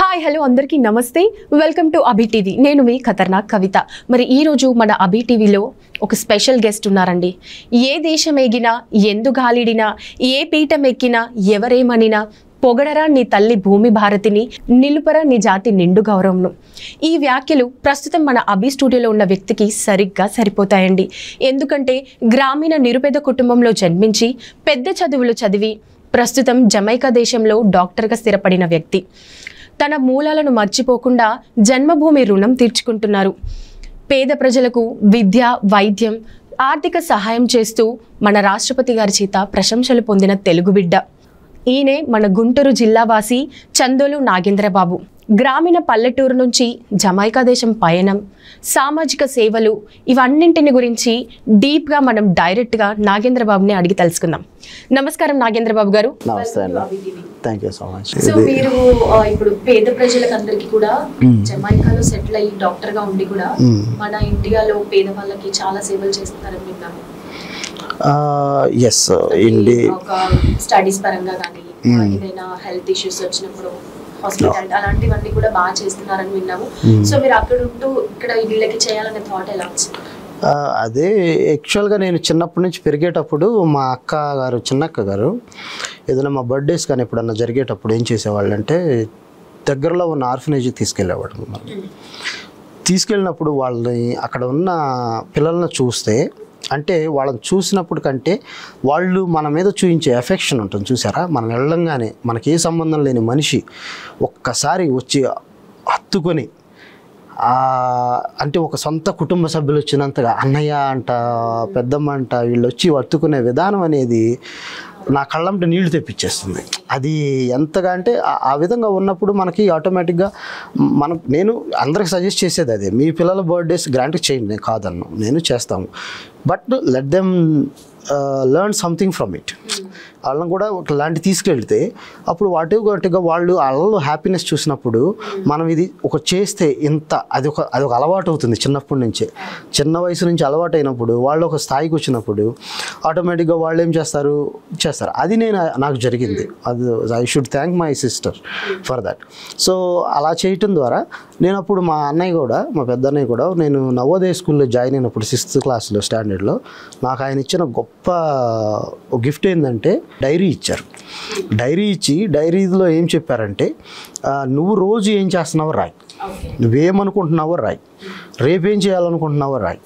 Hi hello అందరికీ నమస్తే welcome to Abhi TV నేను మీ ఖతర్నాక్ కవిత మరి ఈ రోజు మన అభి టీవీలో ఒక స్పెషల్ గెస్ట్ ఉన్నారండి ఏ దేశం ఎగినా ఎందు గాలిడినా ఏ పీఠం ఎక్కినా ఎవరేమనినా పొగడరా నీ తల్లి భూమి భారతిని నిలుపరా నీ జాతి నిండు గౌరవంను ఈ వ్యాఖ్యలు ప్రస్తుతం మన అభి స్టూడియోలో ఉన్న వ్యక్తికి సరిగ్గా సరిపోతాయండి ఎందుకంటే గ్రామీణ నిరుపేద కుటుంబంలో జన్మించి పెద్ద చదువులు చదివి ప్రస్తుతం జమైకా దేశంలో డాక్టర్గా స్థిరపడిన వ్యక్తి తన మూలాలను మర్చిపోకుండా జన్మభూమి రుణం తీర్చుకుంటున్నారు పేద ప్రజలకు విద్య వైద్యం ఆర్థిక సహాయం చేస్తూ మన రాష్ట్రపతి గారి చేత ప్రశంసలు పొందిన తెలుగు బిడ్డ ఈయనే మన గుంటూరు జిల్లావాసి చందోలు నాగేంద్రబాబు గ్రామీణ పల్లెటూరు నుంచి జమైకా దేశం పయనం సామాజిక సేవలు ఇవన్నింటిని గురించి డీప్గా మనం డైరెక్ట్గా నాగేంద్రబాబుని అడిగి తెలుసుకుందాం నమస్కారం నాగేంద్రబాబు గారు నమస్తే అండి thank you so much so మీరు ఇప్పుడు పేద ప్రజలకు అందరికీ కూడా జమైకాలో సెటిల్ అయ్యి డాక్టర్గా ఉండి కూడా మన ఇండియాలో పేద వాళ్ళకి చాలా సేవలు చేస్తున్నారని విన్నాము ఎస్ ఇండి ఒక స్టడీస్ పరంగా కానీ ఏదైనా హెల్త్ ఇష్యూస్ వచ్చినప్పుడు హాస్పిటల్ అలాంటివన్నీ కూడా బాగా చేస్తున్నారని విన్నాము సో మీరు అక్కడ ఉంటూ ఇక్కడ వీళ్ళకి చేయాలనే థాట్ ఎలా వచ్చింది అదే యాక్చువల్గా నేను చిన్నప్పటి నుంచి పెరిగేటప్పుడు మా అక్క గారు చిన్నక్క గారు ఏదైనా మా బర్త్డేస్ కానీ ఎప్పుడన్నా జరిగేటప్పుడు ఏం చేసేవాళ్ళు అంటే దగ్గరలో ఉన్న ఆర్ఫనేజ్కి తీసుకెళ్ళేవాడు మమ్మల్ని తీసుకెళ్ళినప్పుడు వాళ్ళని అక్కడ ఉన్న పిల్లల్ని చూస్తే అంటే వాళ్ళని చూసినప్పుడు కంటే వాళ్ళు మన మీద చూపించే ఎఫెక్షన్ ఉంటుంది చూసారా మనం వెళ్ళంగానే మనకి ఏ సంబంధం లేని మనిషి ఒక్కసారి వచ్చి హత్తుకొని అంటే ఒక సొంత కుటుంబ సభ్యులు వచ్చినంతగా అన్నయ్య అంట పెద్దమ్మ అంట వీళ్ళు వచ్చి హత్తుకునే విధానం అనేది నా కళ్ళంట నీళ్లు తెప్పించేస్తుంది అది ఎంతగా అంటే ఆ విధంగా ఉన్నప్పుడు మనకి ఆటోమేటిక్గా నేను అందరికి సజెస్ట్ చేసేది అదే మీ పిల్లల బర్త్డేస్ గ్రాంట్గా చేయండి నేను కాదన్ను నేను చేస్తాము but let them learn something from it వాళ్ళని కూడా ఒకలాంటి తీసుకెళ్తే అప్పుడు వాటిగా వాళ్ళు వాళ్ళలో హ్యాపీనెస్ చూసినప్పుడు మనం ఇది ఒక చేస్తే ఇంత అది ఒక అలవాటు అవుతుంది చిన్నప్పటి నుంచే చిన్న వయసు నుంచి అలవాటు అయినప్పుడు వాళ్ళు ఒక స్థాయికి వచ్చినప్పుడు ఆటోమేటిక్గా వాళ్ళు ఏం చేస్తారు అది నాకు జరిగింది అది I should thank my sister for that so అలా చేయటం ద్వారా నేను అప్పుడు మా అన్నయ్య కూడా మా పెద్ద అన్నయ్య కూడా నేను నవోదయ స్కూల్లో జాయిన్ అయినప్పుడు 6th క్లాస్లో స్టాండర్డ్లో నాకు ఆయన ఇచ్చిన గొప్ప గిఫ్ట్ ఏంటంటే డైరీ ఇచ్చారు డైరీ ఇచ్చి డైరీలో ఏం చెప్పారంటే నువ్వు రోజు ఏం చేస్తున్నావో రాయి నువ్వేమనుకుంటున్నావో రాయి రేపేం చేయాలనుకుంటున్నావో రాయి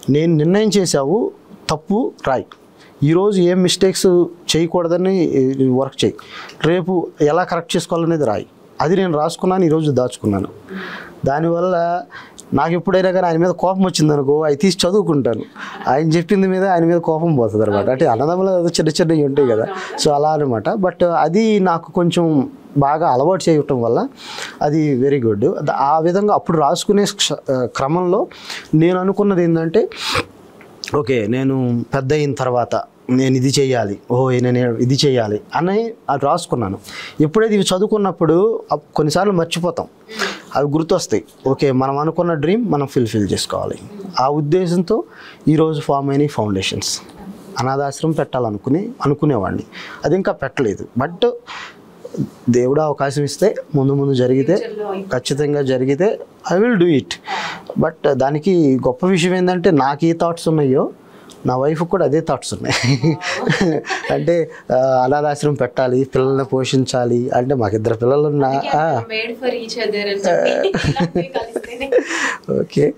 నేను నిర్ణయం చేసావు తప్పు రాయి ఈరోజు ఏం మిస్టేక్స్ చేయకూడదని వర్క్ చేయి రేపు ఎలా కరెక్ట్ చేసుకోవాలనేది రాయి అది నేను రాసుకున్నాను ఈరోజు దాచుకున్నాను దానివల్ల నాకు ఎప్పుడైనా కానీ ఆయన మీద కోపం వచ్చిందనుకో అవి తీసి చదువుకుంటాను ఆయన చెప్పింది మీద ఆయన మీద కోపం పోతుంది అనమాట అంటే అన్నదమ్ములు చిన్నవి ఉంటాయి కదా సో అలా అనమాట బట్ అది నాకు కొంచెం బాగా అలవాటు చేయటం వల్ల అది వెరీ గుడ్ ఆ విధంగా అప్పుడు రాసుకునే క్రమంలో నేను అనుకున్నది ఏంటంటే ఓకే నేను పెద్ద అయిన తర్వాత నేను ఇది చేయాలి నేను ఇది చేయాలి అని అది రాసుకున్నాను ఎప్పుడైతే ఇవి చదువుకున్నప్పుడు కొన్నిసార్లు మర్చిపోతాం అవి గుర్తొస్తాయి ఓకే మనం అనుకున్న డ్రీమ్ మనం ఫుల్ఫిల్ చేసుకోవాలి ఆ ఉద్దేశంతో ఈరోజు ఫామ్ అయిన ఫౌండేషన్స్ అనాథాశ్రమం అనుకునేవాడిని అది ఇంకా పెట్టలేదు బట్ దేవుడు అవకాశం ఇస్తే ముందు జరిగితే ఖచ్చితంగా జరిగితే I will do it but దానికి గొప్ప విషయం ఏంటంటే నాకు ఏ థాట్స్ ఉన్నాయో నా వైఫ్ కూడా అదే థాట్స్ ఉన్నాయి అంటే అనాథాశ్రమం పెట్టాలి పిల్లల్ని పోషించాలి అంటే మాకిద్దరు పిల్లలు ఉన్నా ఓకే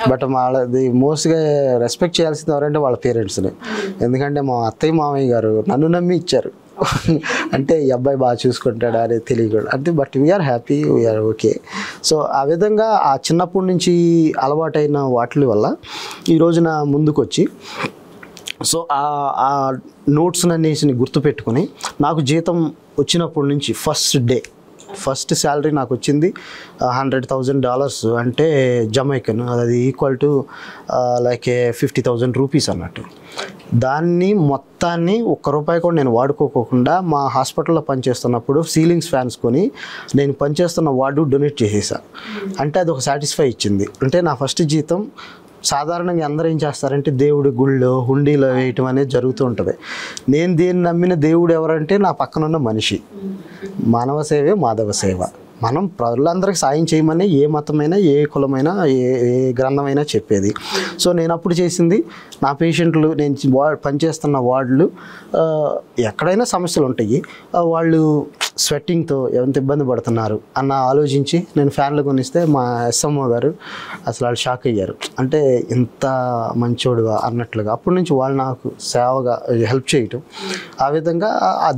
బట్ వాళ్ళది మోస్ట్గా రెస్పెక్ట్ చేయాల్సింది ఎవరంటే వాళ్ళ పేరెంట్స్ని ఎందుకంటే మా అత్తయ్య మామయ్య గారు నన్ను నమ్మి ఇచ్చారు అంటే ఈ అబ్బాయి బాగా చూసుకుంటాడా అనేది తెలియకూడదు అంటే but we are happy we are okay so ఆ విధంగా ఆ చిన్నప్పటి నుంచి అలవాటైన వాటి వల్ల ఈ రోజున ముందుకు వచ్చి సో ఆ నోట్స్ అన్నిటిని గుర్తుపెట్టుకుని నాకు జీతం వచ్చినప్పటి నుంచి ఫస్ట్ శాలరీ నాకు వచ్చింది $100,000 అంటే జమైకన్ అది ఈక్వల్ టు లైక్ 50,000 రూపీస్ అన్నట్టు దాన్ని మొత్తాన్ని ₹1 కూడా నేను వాడుకోకుండా మా హాస్పిటల్లో పనిచేస్తున్నప్పుడు సీలింగ్స్ ఫ్యాన్స్ కొని నేను పనిచేస్తున్న వార్డు డొనేట్ చేసేసాను అంటే అది ఒక సాటిస్ఫై ఇచ్చింది అంటే నా ఫస్ట్ జీతం సాధారణంగా అందరూ ఏం చేస్తారంటే దేవుడి గుళ్ళో హుండీలో వేయటం అనేది జరుగుతూ ఉంటుంది నేను దేన్ని నమ్మిన దేవుడు ఎవరంటే నా పక్కనున్న మనిషి మానవ సేవే మాధవ సేవ మనం ప్రజలందరికీ సాయం చేయమని ఏ మతమైనా ఏ కులమైనా ఏ గ్రంథమైనా చెప్పేది. సో నేను అప్పుడు చేసింది, నా పేషెంట్లు, నేను పనిచేస్తున్న వార్డులు ఎక్కడైనా సమస్యలు ఉంటాయి, వాళ్ళు స్వెట్టింగ్తో ఎంత ఇబ్బంది పడుతున్నారు అన్న ఆలోచించి నేను ఫ్యాన్లు కొనిస్తే మా ఎస్ఎంఓ గారు అసలు వాళ్ళు షాక్ అయ్యారు. అంటే ఇంత మంచోడుగా అన్నట్లుగా అప్పటి నుంచి వాళ్ళు నాకు సేవగా హెల్ప్ చేయటం. ఆ విధంగా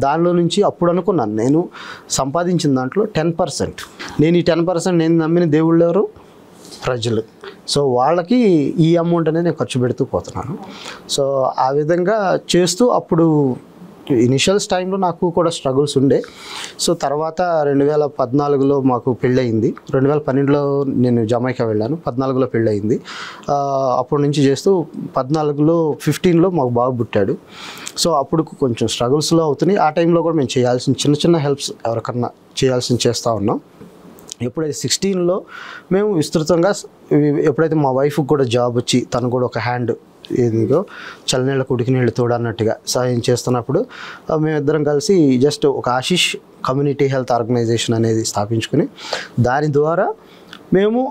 దానిలో నుంచి అప్పుడు అనుకున్నాను, నేను సంపాదించిన దాంట్లో 10%, నేను ఈ 10% నేను నమ్మిన దేవుళ్ళు ఎవరు? ప్రజలు. సో వాళ్ళకి ఈ అమౌంట్ అనేది నేను ఖర్చు పెడుతూ పోతున్నాను. సో ఆ విధంగా చేస్తూ అప్పుడు ఇనిషియల్స్ టైంలో నాకు కూడా స్ట్రగుల్స్ ఉండే. సో తర్వాత 2014లో మాకు పెళ్ళయింది. 2012లో నేను జమైకా వెళ్ళాను, 14లో పెళ్ళయింది. అప్పటి నుంచి చేస్తూ 14లో 15లో మాకు బాబు పుట్టాడు. సో అప్పుడు కొంచెం స్ట్రగుల్స్లో అవుతున్నాయి. ఆ టైంలో కూడా మేము చేయాల్సిన చిన్న చిన్న హెల్ప్స్ ఎవరికన్నా చేయాల్సింది చేస్తూ ఉన్నాం. ఎప్పుడైతే 16లో మేము విస్తృతంగా, ఎప్పుడైతే మా వైఫ్కి కూడా జాబ్ వచ్చి తను కూడా ఒక హ్యాండ్ ఏదో చల్లనీళ్ళ కుడికి నీళ్ళు తోడన్నట్టుగా సాయం చేస్తున్నప్పుడు మేమిద్దరం కలిసి జస్ట్ ఒక ఆశీష్ కమ్యూనిటీ హెల్త్ ఆర్గనైజేషన్ అనేది స్థాపించుకుని దాని ద్వారా మేము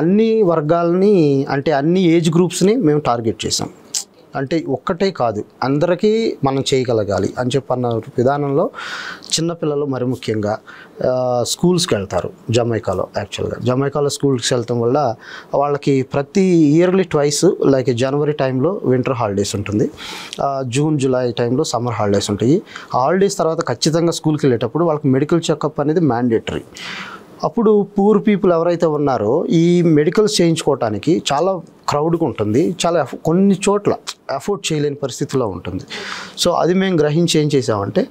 అన్ని వర్గాలని, అంటే అన్ని ఏజ్ గ్రూప్స్ని మేము టార్గెట్ చేసాం. అంటే ఒక్కటే కాదు, అందరికీ మనం చేయగలగాలి అని చెప్పన్న విధానంలో చిన్నపిల్లలు మరి ముఖ్యంగా స్కూల్స్కి వెళ్తారు. జమైకాలో స్కూల్స్కి వెళ్ళటం వల్ల వాళ్ళకి ప్రతి ఇయర్లీ ట్వైస్, లైక్ జనవరి టైంలో వింటర్ హాలిడేస్ ఉంటుంది, జూన్ జూలై టైంలో సమ్మర్ హాలిడేస్ ఉంటాయి. హాలిడేస్ తర్వాత ఖచ్చితంగా స్కూల్కి వెళ్ళేటప్పుడు వాళ్ళకి మెడికల్ చెకప్ అనేది మ్యాండేటరీ. అప్పుడు పూర్ పీపుల్ ఎవరైతే ఉన్నారో ఈ మెడికల్స్ చేయించుకోవటానికి చాలా క్రౌడ్గా ఉంటుంది, చాలా కొన్ని చోట్ల అఫోర్డ్ చేయలేని పరిస్థితిలో ఉంటుంది. సో అది మేము గ్రహించి ఏం చేసామంటే,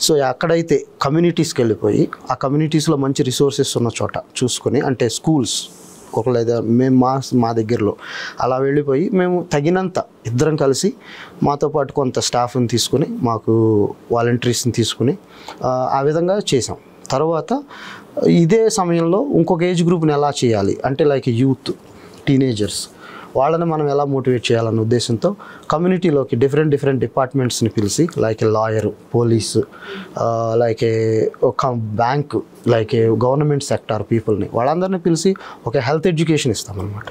సో ఎక్కడైతే కమ్యూనిటీస్కి వెళ్ళిపోయి ఆ కమ్యూనిటీస్లో మంచి రిసోర్సెస్ ఉన్న చోట చూసుకొని, అంటే స్కూల్స్ ఒక లేదా మేము మా దగ్గరలో అలా వెళ్ళిపోయి మేము తగినంత ఇద్దరం కలిసి మాతో పాటు కొంత స్టాఫ్ని తీసుకుని, మాకు వాలంటీర్స్ని తీసుకుని ఆ విధంగా చేసాం. తర్వాత ఇదే సమయంలో ఇంకొక ఏజ్ గ్రూప్ని ఎలా చేయాలి అంటే, లైక్ యూత్, టీనేజర్స్, వాళ్ళని మనం ఎలా మోటివేట్ చేయాలన్న ఉద్దేశంతో కమ్యూనిటీలోకి డిఫరెంట్ డిపార్ట్మెంట్స్ని పిలిచి, లైక్ లాయరు, పోలీసు, లైక్ ఒక బ్యాంకు, లైక్ గవర్నమెంట్ సెక్టార్ పీపుల్ని, వాళ్ళందరినీ పిలిచి ఒక హెల్త్ ఎడ్యుకేషన్ ఇస్తామన్నమాట.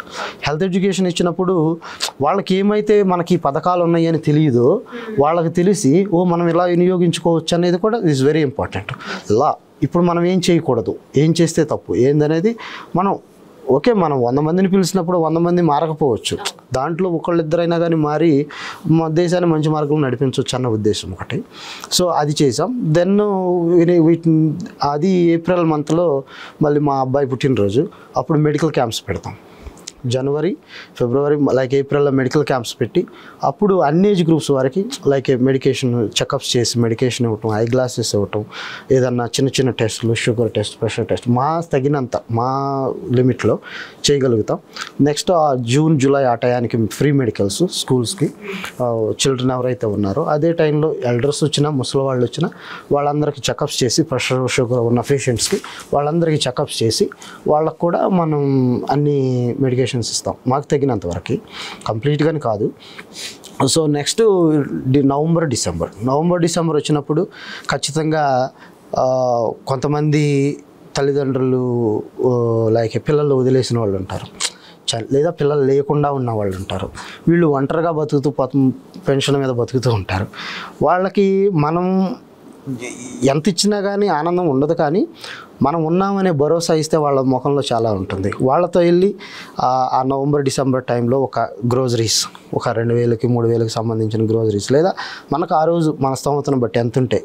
హెల్త్ ఎడ్యుకేషన్ ఇచ్చినప్పుడు వాళ్ళకి ఏమైతే మనకి పథకాలు ఉన్నాయని తెలియదో వాళ్ళకి తెలిసి, మనం ఇలా వినియోగించుకోవచ్చు అనేది కూడా ఈజ్ వెరీ ఇంపార్టెంట్. ఇప్పుడు మనం ఏం చేయకూడదు, ఏం చేస్తే తప్పు ఏందనేది మనం మనం 100 మందిని పిలిచినప్పుడు 100 మంది మారకపోవచ్చు, దాంట్లో ఒకళ్ళిద్దరైనా కానీ మారి మా దేశాన్ని మంచి మార్గంలో నడిపించవచ్చు అన్న ఉద్దేశం ఒకటి. సో అది చేసాం. దెన్ అది ఏప్రిల్ మంత్లో మళ్ళీ మా అబ్బాయి పుట్టినరోజు, అప్పుడు మెడికల్ క్యాంప్స్ పెడతాం. జనవరి, ఫిబ్రవరి, లైక్ ఏప్రిల్లో మెడికల్ క్యాంప్స్ పెట్టి అప్పుడు అన్ని ఏజ్ గ్రూప్స్ వారికి లైక్ మెడికేషన్ చెకప్స్ చేసి మెడికేషన్ ఇవ్వటం, ఐ గ్లాసెస్ ఇవ్వటం, ఏదన్నా చిన్న టెస్టులు, షుగర్ టెస్ట్, ప్రెషర్ టెస్ట్ మా తగినంత మా లిమిట్లో చేయగలుగుతాం. నెక్స్ట్ జూన్ జూలై ఆ టయానికి ఫ్రీ మెడికల్స్ స్కూల్స్కి, చిల్డ్రన్ ఎవరైతే ఉన్నారో అదే టైంలో ఎల్డర్స్ వచ్చినా ముసలి వాళ్ళు వచ్చినా వాళ్ళందరికీ చెకప్స్ చేసి, ప్రెషర్ షుగర్ ఉన్న పేషెంట్స్కి వాళ్ళందరికీ చెకప్స్ చేసి వాళ్ళకు కూడా మనం అన్ని మెడికేషన్ ఇస్తాం మాకు తగినంత వరకు, కంప్లీట్గాని కాదు. సో నెక్స్ట్ నవంబర్ డిసెంబర్ వచ్చినప్పుడు ఖచ్చితంగా కొంతమంది తల్లిదండ్రులు లైక్ పిల్లలు వదిలేసిన వాళ్ళు ఉంటారు, లేదా పిల్లలు లేకుండా ఉన్న వాళ్ళు ఉంటారు. వీళ్ళు ఒంటరిగా బతుకుతూ పెన్షన్ మీద బతుకుతూ ఉంటారు. వాళ్ళకి మనం ఎంత ఇచ్చినా కానీ ఆనందం ఉండదు, కానీ మనం ఉన్నామనే భరోసా ఇస్తే వాళ్ళ ముఖంలో చాలా ఉంటుంది. వాళ్ళతో వెళ్ళి ఆ నవంబర్ డిసెంబర్ టైంలో ఒక గ్రోసరీస్, ఒక 2000కి 3000కి సంబంధించిన గ్రోసరీస్, లేదా మనకు ఆ రోజు మన స్తోమతను బట్టి ఎంత ఉంటే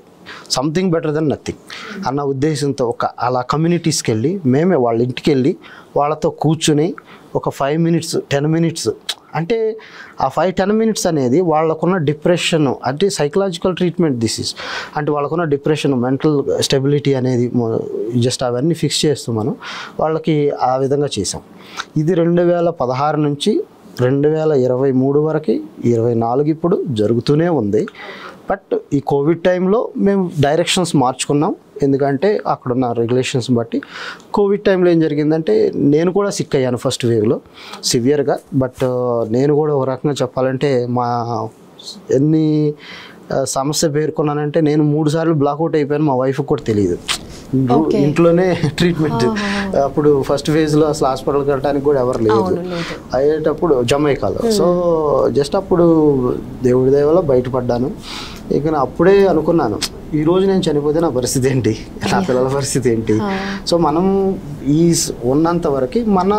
సంథింగ్ బెటర్ దెన్ నథింగ్ అన్న ఉద్దేశంతో అలా కమ్యూనిటీస్కి వెళ్ళి మేమే వాళ్ళ ఇంటికి వెళ్ళి వాళ్ళతో కూర్చుని ఒక 5 minutes 10 minutes, అంటే ఆ 5-10 minutes అనేది వాళ్ళకున్న డిప్రెషన్, అంటే సైకలాజికల్ ట్రీట్మెంట్ దిస్ ఈజ్, అంటే వాళ్ళకున్న డిప్రెషన్, మెంటల్ స్టెబిలిటీ అనేది జస్ట్ అవన్నీ ఫిక్స్ చేస్తూ మనం వాళ్ళకి ఆ విధంగా చేసాం. ఇది 2016 నుంచి 2023 వరకు, 24 ఇప్పుడు జరుగుతూనే ఉంది. బట్ ఈ కోవిడ్ టైంలో మేము డైరెక్షన్స్ మార్చుకున్నాం, ఎందుకంటే అక్కడున్న రెగ్యులేషన్స్ బట్టి. కోవిడ్ టైంలో ఏం జరిగిందంటే నేను కూడా సిక్ అయ్యాను ఫస్ట్ వేవ్లో సివియర్గా. బట్ నేను కూడా ఒక రకంగా చెప్పాలంటే ఎన్ని సమస్య పేర్కొన్నానంటే, నేను 3 సార్లు బ్లాక్అవుట్ అయిపోయాను, మా వైఫ్కి కూడా తెలియదు. ఇంట్లోనే ట్రీట్మెంట్. అప్పుడు ఫస్ట్ ఫేజ్లో అసలు హాస్పిటల్కి వెళ్ళడానికి కూడా ఎవరు లేదు. అయ్యేటప్పుడు జమైకాలో. సో జస్ట్ అప్పుడు దేవుడి దయవల్ల బయటపడ్డాను. ఇక అప్పుడే అనుకున్నాను, ఈరోజు నేను చనిపోతే నా పరిస్థితి ఏంటి, నా పిల్లల పరిస్థితి ఏంటి. సో మనం ఈ ఉన్నంత వరకు మన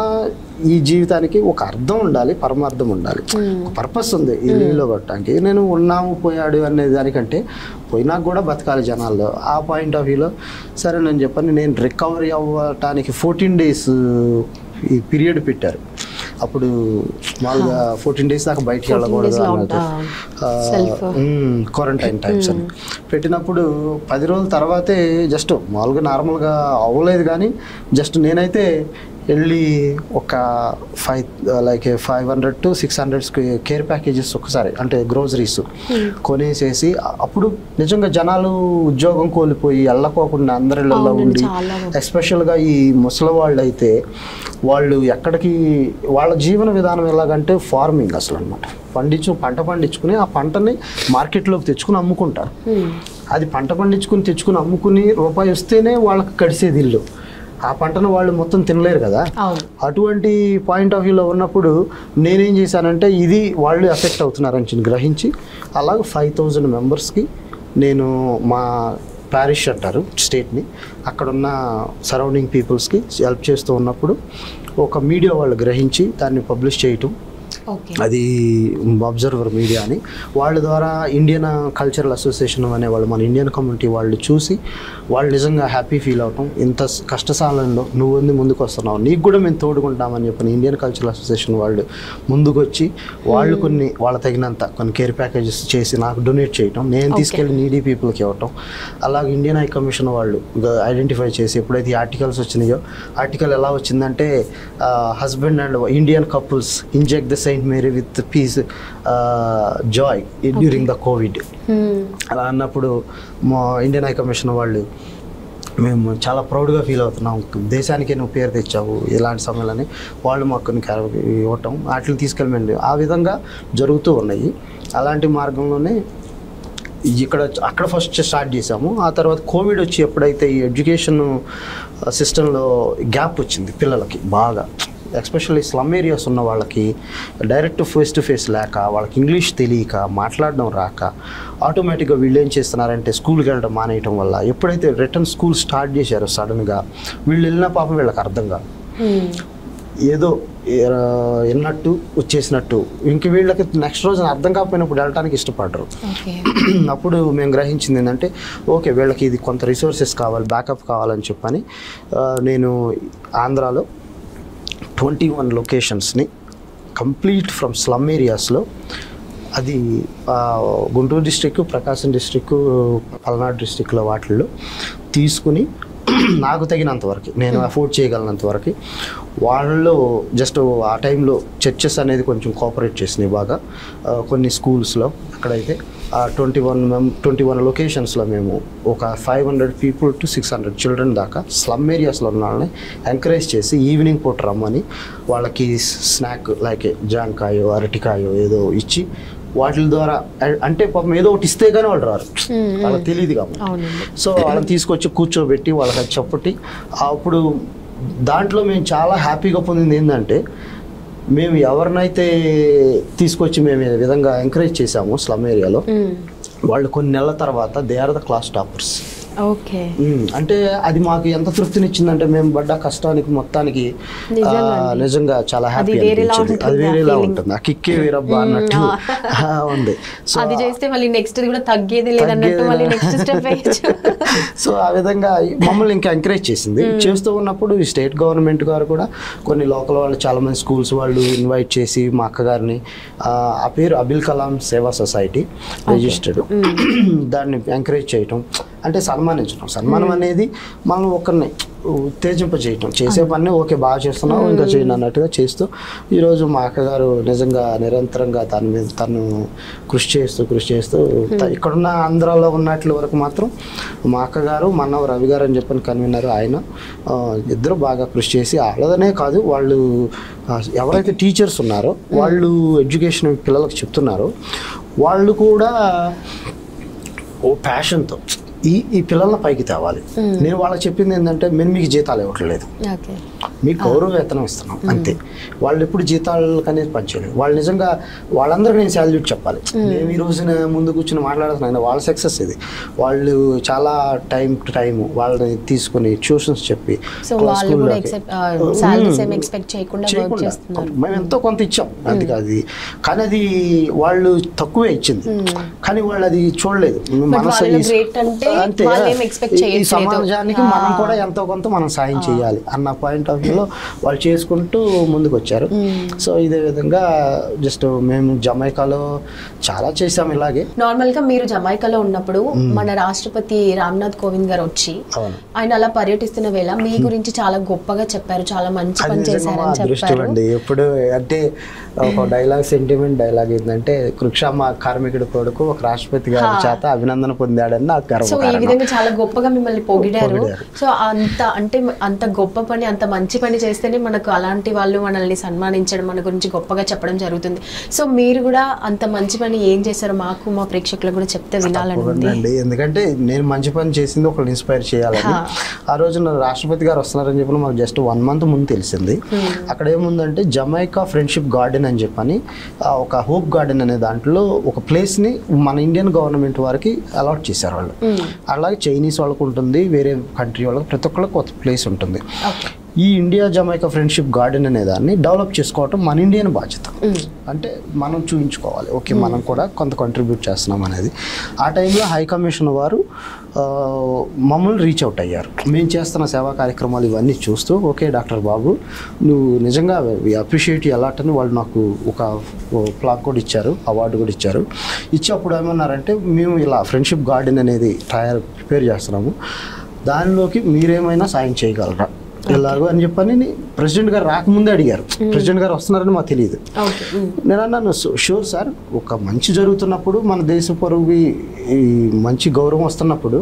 ఈ జీవితానికి ఒక అర్థం ఉండాలి, పరమార్థం ఉండాలి, పర్పస్ ఉంది ఈ లీవ్లో పట్టడానికి. నేను ఉన్నాము పోయాడు అనే దానికంటే పోయినాక కూడా బతకాలి జనాల్లో. ఆ పాయింట్ ఆఫ్ వ్యూలో సరే నేను చెప్పాను. నేను రికవరీ అవ్వటానికి 14 days ఈ పీరియడ్ పెట్టారు. అప్పుడు మామూలుగా 14 days దాకా బయటికి వెళ్ళకూడదు అన్నట్టు, క్వారంటైన్ టైమ్స్ అని పెట్టినప్పుడు 10 రోజుల తర్వాతే జస్ట్ మామూలుగా నార్మల్గా అవ్వలేదు. కానీ జస్ట్ నేనైతే వెళ్ళి ఒక 500 to 600 కేర్ ప్యాకేజెస్ ఒకసారి, అంటే గ్రోసరీస్ కొనేసేసి, అప్పుడు నిజంగా జనాలు ఉద్యోగం కోల్పోయి వెళ్ళకోకుండా అందరి ఇళ్ళల్లో ఉండి, ఎస్పెషల్గా ఈ ముసలి వాళ్ళు అయితే వాళ్ళు ఎక్కడికి వాళ్ళ జీవన విధానం ఎలాగంటే ఫార్మింగ్ అసలు అనమాట. పంట పండించుకుని ఆ పంటని మార్కెట్లోకి తెచ్చుకుని అమ్ముకుంటారు. అది పంట పండించుకుని తెచ్చుకుని అమ్ముకుని రూపాయి వస్తేనే వాళ్ళకి కడిసేది ఇల్లు. ఆ పంటను వాళ్ళు మొత్తం తినలేరు కదా. అటువంటి పాయింట్ ఆఫ్ వ్యూలో ఉన్నప్పుడు నేనేం చేశానంటే ఇది వాళ్ళు ఎఫెక్ట్ అవుతున్నారని గ్రహించి అలాగ 5000 మెంబర్స్కి నేను మా ప్యారిష్ అంటారు స్టేట్ని, అక్కడున్న సరౌండింగ్ పీపుల్స్కి హెల్ప్ చేస్తూ ఉన్నప్పుడు ఒక మీడియా వాళ్ళు గ్రహించి దాన్ని పబ్లిష్ చేయటం. అది అబ్జర్వర్ మీడియా అని, వాళ్ళ ద్వారా ఇండియన్ కల్చరల్ అసోసియేషన్ అనేవాళ్ళు, మన ఇండియన్ కమ్యూనిటీ వాళ్ళు చూసి వాళ్ళు నిజంగా హ్యాపీ ఫీల్ అవటం. ఇంత కష్టసాలంలో నువ్వు ముందుకు వస్తున్నావు, నీకు కూడా మేము తోడుకుంటామని చెప్పిన ఇండియన్ కల్చరల్ అసోసియేషన్ వాళ్ళు ముందుకు వచ్చి వాళ్ళు వాళ్ళ తగినంత కొన్ని కేర్ ప్యాకేజెస్ చేసి నాకు డొనేట్ చేయటం, నేను తీసుకెళ్ళి నీడీ పీపుల్కి ఇవ్వటం. అలాగే ఇండియన్ హై కమిషన్ వాళ్ళు ఐడెంటిఫై చేసి ఎప్పుడైతే ఈ ఆర్టికల్స్ వచ్చినాయో, ఆర్టికల్ ఎలా వచ్చిందంటే husband and Indian couples inject the saint Mary with peace joy during the covid అలా అన్నప్పుడు మా ఇండియన్ హై కమిషన్ వాళ్ళు మేము చాలా ప్రౌడ్గా ఫీల్ అవుతున్నాం, దేశానికే నువ్వు పేరు తెచ్చావు ఇలాంటి సమయాలని వాళ్ళు మాకు కొన్ని ఇవ్వటం, వాటిని తీసుకెళ్ళమండి. ఆ విధంగా జరుగుతూ ఉన్నాయి. అలాంటి మార్గంలోనే అక్కడ ఫస్ట్ స్టార్ట్ చేసాము. ఆ తర్వాత కోవిడ్ వచ్చి ఎప్పుడైతే ఈ ఎడ్యుకేషన్ సిస్టంలో గ్యాప్ వచ్చింది పిల్లలకి బాగా, ఎస్పెషల్లీ స్లమ్ ఏరియాస్ ఉన్న వాళ్ళకి డైరెక్ట్ ఫేస్ టు ఫేస్ లేక, వాళ్ళకి ఇంగ్లీష్ తెలియక, మాట్లాడడం రాక, ఆటోమేటిక్గా వీళ్ళు ఏం చేస్తున్నారంటే స్కూల్కి వెళ్ళడం మానేయటం వల్ల ఎప్పుడైతే రిటర్న్ స్కూల్ స్టార్ట్ చేశారో సడన్గా వీళ్ళు వెళ్ళిన పాపం వీళ్ళకి అర్థం కాదు, ఏదో విన్నట్టు వచ్చేసినట్టు. ఇంక వీళ్ళకి నెక్స్ట్ రోజు అర్థం కాకపోయినప్పుడు వెళ్ళడానికి ఇష్టపడరు. అప్పుడు మేము గ్రహించింది ఏంటంటే ఓకే వీళ్ళకి ఇది కొంత రిసోర్సెస్ కావాలి, బ్యాకప్ కావాలని చెప్పని నేను ఆంధ్రాలో 21 లొకేషన్స్ని కంప్లీట్ ఫ్రమ్ స్లమ్ ఏరియాస్లో, అది గుంటూరు డిస్ట్రిక్ట్, ప్రకాశం డిస్ట్రిక్ట్, పల్నాడు డిస్ట్రిక్ట్లో వాటిల్లో తీసుకుని నాకు తగినంత వరకు నేను అఫోర్డ్ చేయగలిగినంత వరకు వాళ్ళు జస్ట్ ఆ టైంలో చర్చెస్ అనేది కొంచెం కోఆపరేట్ చేసినాయి బాగా. కొన్ని స్కూల్స్లో అక్కడైతే 21 లొకేషన్స్లో మేము ఒక 500 people to 600 children దాకా స్లమ్ ఏరియాస్లో ఉన్న వాళ్ళని ఎంకరేజ్ చేసి ఈవినింగ్ పూట రమ్మని వాళ్ళకి స్నాక్ లైక్ జాంకాయో అరటికాయో ఏదో ఇచ్చి వాటి ద్వారా, అంటే పాపం ఏదో ఒకటి ఇస్తే కానీ వాళ్ళు రారు, వాళ్ళకి తెలియదు కాబట్టి. సో వాళ్ళని తీసుకొచ్చి కూర్చోబెట్టి వాళ్ళకి అది చెప్పటి, అప్పుడు దాంట్లో మేము చాలా హ్యాపీగా పొందింది ఏంటంటే మేము ఎవరినైతే తీసుకొచ్చి మేము ఈ విధంగా ఎంకరేజ్ చేసాము స్లమ్ ఏరియాలో, వాళ్ళు కొన్ని నెలల తర్వాత they are the class toppers. Okay, అంటే అది మాకు ఎంత తృప్తినిచ్చిందంటే మేము పడ్డ కష్టానికి మొత్తానికి నిజంగా చాలా హ్యాపీ అనిపించింది. అది వేరేలా ఉంటుంది, ఆ కిక్కే వేరబ్బా అన్నట్టు ఉంది. సో అది చేస్తే మళ్ళీ నెక్స్ట్ కూడా తగ్గేది లేదన్నట్టు మళ్ళీ నెక్స్ట్ స్టెప్ వేయొచ్చు. సో ఆ విధంగా మమ్మల్ని ఇంకా ఎంకరేజ్ చేసింది. చేస్తూ ఉన్నప్పుడు ఈ స్టేట్ గవర్నమెంట్ గారు కూడా కొన్ని లోకల్ వాళ్ళు చాలా మంది స్కూల్స్ వాళ్ళు ఇన్వైట్ చేసి మా అక్కగారిని, ఆ పేరు అబుల్ కలాం సేవా సొసైటీ రిజిస్టర్డ్, దాన్ని ఎంకరేజ్ చేయటం అంటే సన్మానం అనేది మనం ఒకరిని ఉత్తేజింపజేయటం, చేసే పని ఓకే బాగా చేస్తున్నావు ఇంకా చేయండి అన్నట్టుగా చేస్తూ ఈరోజు మా అక్కగారు నిజంగా నిరంతరంగా తను కృషి చేస్తూ ఇక్కడున్న ఆంధ్రాలో ఉన్నట్ల వరకు మాత్రం మా అక్కగారు మన్నవ రవి గారు అని చెప్పని కన్వీనర్, ఆయన ఇద్దరు బాగా కృషి చేసి వాళ్ళదనే కాదు, వాళ్ళు ఎవరైతే టీచర్స్ ఉన్నారో వాళ్ళు ఎడ్యుకేషన్ పిల్లలకు చెప్తున్నారో వాళ్ళు కూడా ఓ ప్యాషన్తో ఈ పిల్లల్ని పైకి తేవాలి. నేను వాళ్ళకి చెప్పింది ఏంటంటే మేము మీకు జీతాలు ఇవ్వట్లేదు, మీకు గౌరవ వేతనం ఇస్తున్నాం అంతే. వాళ్ళు ఎప్పుడు జీతాలకు అనేది పనిచేయలేదు. వాళ్ళు నిజంగా వాళ్ళందరికీ నేను శాల్యూట్ చెప్పాలి. మేము ఈ రోజున ముందు కూర్చొని మాట్లాడుతున్నాను, వాళ్ళ సక్సెస్ ఇది. వాళ్ళు చాలా టైం టు టైం వాళ్ళని తీసుకుని ట్యూషన్స్ చెప్పి మేము ఎంతో కొంత ఇచ్చాం, అది కాదు. కానీ అది వాళ్ళు తక్కువే ఇచ్చింది, కానీ వాళ్ళు అది చూడలేదు. మనసు అంతే, ఈ సమాజానికి మనం కూడా ఎంతో కొంత మనం సాయం చేయాలి అన్న పాయింట్ ఆఫ్ వ్యూలో వాళ్ళు చేసుకుంటూ ముందుకు వచ్చారు. సో ఇదే విధంగా జస్ట్ మేము జమైకాలో చాలా చేసాం. ఇలాగే నార్మల్ గా మీరు జమైకాలో ఉన్నప్పుడు మన రాష్ట్రపతి రామ్నాథ్ కోవింద్ గారు వచ్చి ఆయన అలా పర్యటిస్తున్న వేళ మీ గురించి చాలా గొప్పగా చెప్పారు, చాలా మంచి పని చేశారని చెప్పారు. ఎప్పుడు అంటే ఒక డైలాగ్, సెంటిమెంట్ డైలాగ్ ఏంటంటే కృక్షమ్మ కార్మికుడి కొడుకు ఒక రాష్ట్రపతి గారి చేత అభినందన పొందాడని నాకు గర్వకారణం. ఈ విధంగా చాలా గొప్పగా మిమ్మల్ని పొగిడారు. సో అంత గొప్ప పని, అంత మంచి పని చేస్తేనే మనకు అలాంటి వాళ్ళు మనల్ని సన్మానించడం, మన గురించి గొప్పగా చెప్పడం జరుగుతుంది. సో మీరు కూడా అంత మంచి పని ఏం చేశారో మాకు మా ప్రేక్షకులకు కూడా చెప్తే వినాలని ఉంది. ఎందుకంటే నేను మంచి పని చేసింది ఒకళ్ళు ఇన్స్పైర్ చేయాలని. ఆ రోజున రాష్ట్రపతి గారు వస్తున్నారని చెప్పి మాకు జస్ట్ 1 month ముందు తెలిసింది. అక్కడ ఏముందంటే జమైకా ఫ్రెండ్షిప్ గార్డెన్ అని చెప్పని ఒక హోప్ గార్డెన్ అనే దాంట్లో ఒక ప్లేస్ని మన ఇండియన్ గవర్నమెంట్ వారికి అలాట్ చేశారు వాళ్ళు. అలాగే చైనీస్ వాళ్ళకు ఉంటుంది, వేరే కంట్రీ వాళ్ళకి, ప్రతి ఒక్కరికి ఒక ప్లేస్ ఉంటుంది. ఈ ఇండియా జమైకా ఫ్రెండ్షిప్ గార్డెన్ అనే దాన్ని డెవలప్ చేసుకోవటం మన ఇండియన్ బాధ్యత. అంటే మనం చూపించుకోవాలి, ఓకే మనం కూడా కొంత కంట్రిబ్యూట్ చేస్తున్నాం అనేది. ఆ టైంలో హై కమిషన్ వారు మమ్మల్ని రీచ్ అవుట్ అయ్యారు. మేము చేస్తున్న సేవా కార్యక్రమాలు ఇవన్నీ చూస్తూ, ఓకే డాక్టర్ బాబు నువ్వు నిజంగా అప్రిషియేట్ అలాట్ అని వాళ్ళు నాకు ఒక ప్లాక్ కూడా ఇచ్చారు, అవార్డు కూడా ఇచ్చారు. ఇచ్చి అప్పుడు ఏమన్నారంటే మేము ఇలా ఫ్రెండ్షిప్ గార్డెన్ అనేది ప్రిపేర్ చేస్తున్నాము, దానిలోకి మీరేమైనా సాయం చేయగలరా ఎలాగో అని చెప్పని ప్రెసిడెంట్ గారు రాకముందే అడిగారు. ప్రెసిడెంట్ గారు వస్తున్నారని మాకు తెలియదు. నేను అన్నాను షూర్ సార్, ఒక మంచి జరుగుతున్నప్పుడు మన దేశ పరువుకి ఈ మంచి గౌరవం వస్తున్నప్పుడు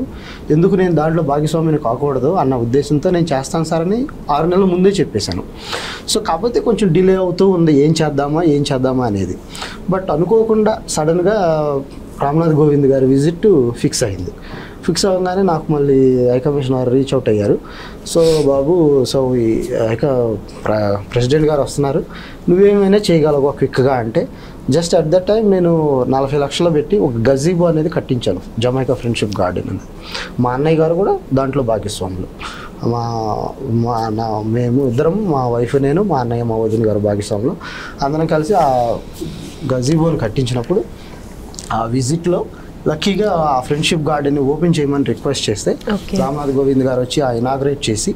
ఎందుకు నేను దాంట్లో భాగస్వామిని కాకూడదు అన్న ఉద్దేశంతో నేను చేస్తాను సార్ అని 6 నెలల ముందే చెప్పేశాను. సో కాకపోతే కొంచెం డిలే అవుతూ ఉంది, ఏం చేద్దామా అనేది. బట్ అనుకోకుండా సడన్గా రామ్నాథ్ కోవింద్ గారి విజిట్ ఫిక్స్ అయింది. ఫిక్స్ అవ్వగానే నాకు మళ్ళీ హై కమిషనర్ రీచ్ అవుట్ అయ్యారు. సో బాబు, సో ఈ ప్రెసిడెంట్ గారు వస్తున్నారు, నువ్వేమైనా చేయగలవు క్విక్గా అంటే, జస్ట్ అట్ దట్ టైం నేను 40 లక్షలు పెట్టి ఒక గజీబో అనేది కట్టించాను, జమైకా ఫ్రెండ్షిప్ గార్డెన్ అనేది. మా అన్నయ్య గారు కూడా దాంట్లో భాగస్వాములు. మేము ఇద్దరం, మా వైఫ్ నేను, మా అన్నయ్య మా వదిన గారు భాగస్వాములు. అందరం కలిసి ఆ గజీబోని కట్టించినప్పుడు ఆ విజిట్లో లక్కీగా ఆ ఫ్రెండ్షిప్ గార్డెన్ని ఓపెన్ చేయమని రిక్వెస్ట్ చేస్తే రామ్నాథ్ కోవింద్ గారు వచ్చి ఆ ఇనాగ్రేట్ చేసి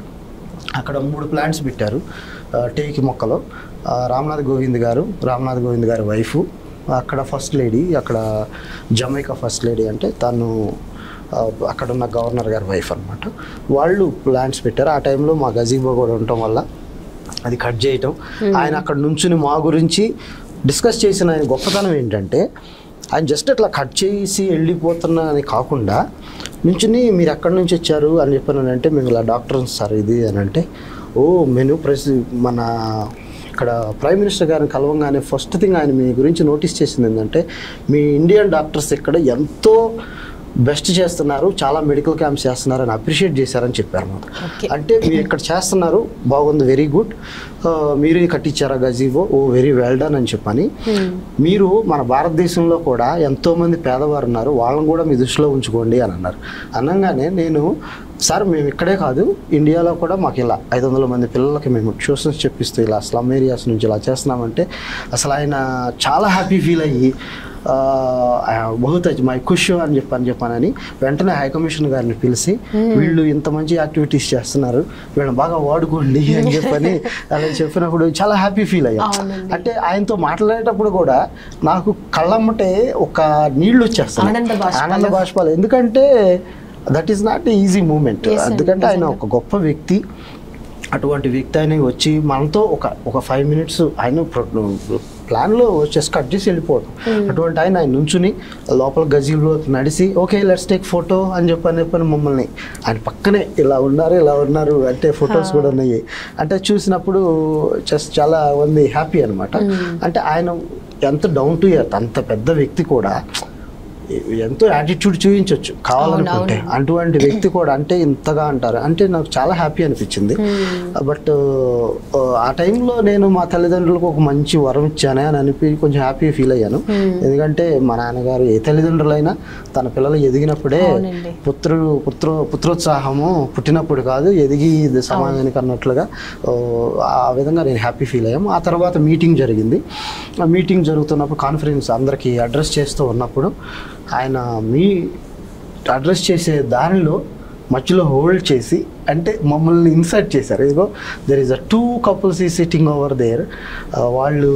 అక్కడ 3 ప్లాంట్స్ పెట్టారు టేకి మొక్కలో. రామ్నాథ్ కోవింద్ గారి వైఫ్ అక్కడ ఫస్ట్ లేడీ, అక్కడ జమైకా ఫస్ట్ లేడీ అంటే తను అక్కడ ఉన్న గవర్నర్ గారి వైఫ్ అనమాట. వాళ్ళు ప్లాంట్స్ పెట్టారు. ఆ టైంలో మా గజీబో కూడా ఉండటం వల్ల అది కట్ చేయటం, ఆయన అక్కడ నుంచుని మా గురించి డిస్కస్ చేసిన ఆయన గొప్పతనం ఏంటంటే, ఆయన జస్ట్ అట్లా కట్ చేసి వెళ్ళిపోతున్నా అని కాకుండా నుంచుని మీరు ఎక్కడి నుంచి వచ్చారు అని చెప్పానంటే, మేము ఇలా డాక్టర్ సార్ ఇది అని అంటే, నేను మన ఇక్కడ ప్రైమ్ మినిస్టర్ గారిని కలవంగానే ఫస్ట్ థింగ్ ఆయన మీ గురించి నోటీస్ చేసింది ఏంటంటే, మీ ఇండియన్ డాక్టర్స్ ఇక్కడ ఎంతో బెస్ట్ చేస్తున్నారు, చాలా మెడికల్ క్యాంప్స్ చేస్తున్నారు అని అప్రిషియేట్ చేశారని చెప్పారు మాకు. అంటే మీరు ఇక్కడ చేస్తున్నారు, బాగుంది, వెరీ గుడ్, మీరు కట్టించారా గజీబో, వెరీ వెల్ డన్ అని చెప్పని. మీరు మన భారతదేశంలో కూడా ఎంతోమంది పేదవారు ఉన్నారు, వాళ్ళని కూడా మీ దృష్టిలో ఉంచుకోండి అని అన్నారు. అనగానే నేను, సార్ మేము ఇక్కడే కాదు, ఇండియాలో కూడా మాకు ఇలా 500 మంది పిల్లలకి మేము ట్యూషన్స్ చెప్పిస్తూ ఇలా స్లమ్ ఏరియాస్ నుంచి ఇలా చేస్తున్నామంటే అసలు ఆయన చాలా హ్యాపీ ఫీల్ అయ్యి బహుత్ మై ఖుష్ అని చెప్పానని వెంటనే హై కమిషన్ గారిని పిలిచి, వీళ్ళు ఇంత మంచి యాక్టివిటీస్ చేస్తున్నారు, వీళ్ళని బాగా వాడుకోండి అని చెప్పని అలా చెప్పినప్పుడు చాలా హ్యాపీ ఫీల్ అయ్యా. అంటే ఆయనతో మాట్లాడేటప్పుడు కూడా నాకు కళ్ళమ్మటే ఒక నీళ్లు వచ్చేస్తాయి, ఆనంద బాష్పాలు. ఎందుకంటే that is not easy moment. ఎందుకంటే ఆయన ఒక గొప్ప వ్యక్తి, అటువంటి వ్యక్తి ఆయన వచ్చి మనతో ఒక 5 minutes ఆయన ప్లాన్లో వచ్చేసి కట్ చేసి వెళ్ళిపోవడం. అటువంటి ఆయన నుంచుని లోపల గజీలో నడిచి ఓకే లెట్స్ టేక్ ఫోటో అని చెప్పని మమ్మల్ని ఆయన పక్కనే ఇలా ఉన్నారు అంటే ఫొటోస్ కూడా ఉన్నాయి. అంటే చూసినప్పుడు జస్ట్ చాలా మంది హ్యాపీ అనమాట. అంటే ఆయన ఎంత డౌన్ టు ఎర్త్, అంత పెద్ద వ్యక్తి కూడా ఎంతో యాటిట్యూడ్ చూపించవచ్చు కావాలనుకుంటే. అటువంటి వ్యక్తి కూడా అంటే ఇంతగా అంటారు అంటే నాకు చాలా హ్యాపీ అనిపించింది. బట్ ఆ టైంలో నేను మా తల్లిదండ్రులకు ఒక మంచి వరం ఇచ్చానే అని అనిపి కొంచెం హ్యాపీ ఫీల్ అయ్యాను. ఎందుకంటే మా నాన్నగారు ఏ తల్లిదండ్రులైనా తన పిల్లలు ఎదిగినప్పుడే పుత్రోత్సాహము పుట్టినప్పుడు కాదు, ఎదిగి సమాజానికి అన్నట్లుగా ఆ విధంగా నేను హ్యాపీ ఫీల్ అయ్యాము. ఆ తర్వాత మీటింగ్ జరిగింది. ఆ మీటింగ్ జరుగుతున్నప్పుడు కాన్ఫరెన్స్ అందరికీ అడ్రస్ చేస్తూ ఉన్నప్పుడు ఆయన అడ్రస్ చేసే దానిలో మధ్యలో హోల్డ్ చేసి అంటే మమ్మల్ని ఇన్సర్ట్ చేశారు. ఇదిగో దెర్ ఈస్ అ 2 couples ఈ సిట్టింగ్ ఓవర్ దేర్. వాళ్ళు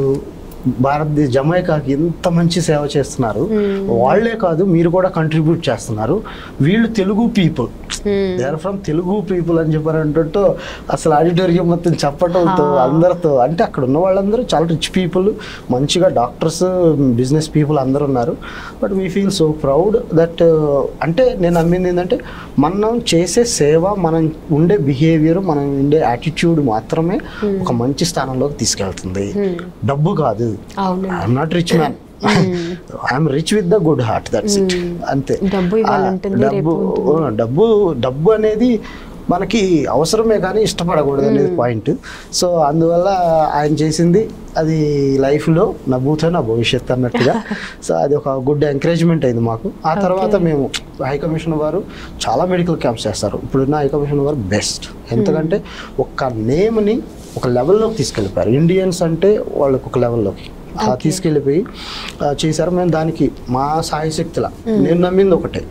భారతదేశ జమైకాకి ఎంత మంచి సేవ చేస్తున్నారు, వాళ్లే కాదు మీరు కూడా కంట్రిబ్యూట్ చేస్తున్నారు, వీళ్ళు Telugu people, they are from Telugu people అని చెప్పారంటూ అసలు ఆడిటోరియం మొత్తం చెప్పడంతో అందరితో అంటే అక్కడ ఉన్న వాళ్ళందరూ చాలా రిచ్ పీపుల్, మంచిగా డాక్టర్స్, బిజినెస్ పీపుల్ అందరూ ఉన్నారు. But we feel so proud that అంటే నేను నమ్మింది ఏంటంటే మనం చేసే సేవ, మనం ఉండే బిహేవియర్, మనం ఉండే యాటిట్యూడ్ మాత్రమే ఒక మంచి స్థానంలోకి తీసుకెళ్తుంది. డబ్బు కాదు. I'm not rich man, I'm rich with the good heart, that's it. అంతే. డబ్బు అనేది మనకి అవసరమే కానీ ఇష్టపడకూడదు అనేది పాయింట్. సో అందువల్ల ఆయన చేసింది అది లైఫ్లో నా భూతో నా భవిష్యత్తు అన్నట్టుగా. సో అది ఒక గుడ్ ఎంకరేజ్మెంట్ అయింది మాకు. ఆ తర్వాత మేము హై కమిషన్ వారు చాలా మెడికల్ క్యాంప్స్ చేస్తారు. ఇప్పుడున్న హై కమిషన్ వారు బెస్ట్. ఎందుకంటే ఒక నేమ్ని ఒక లెవెల్లోకి తీసుకెళ్ళిపోయారు. ఇండియన్స్ అంటే వాళ్ళకి ఒక లెవెల్లోకి తీసుకెళ్ళిపోయి చేశారు. మేము దానికి మా సాయశక్తిలా నేను నమ్మింది ఒకటే,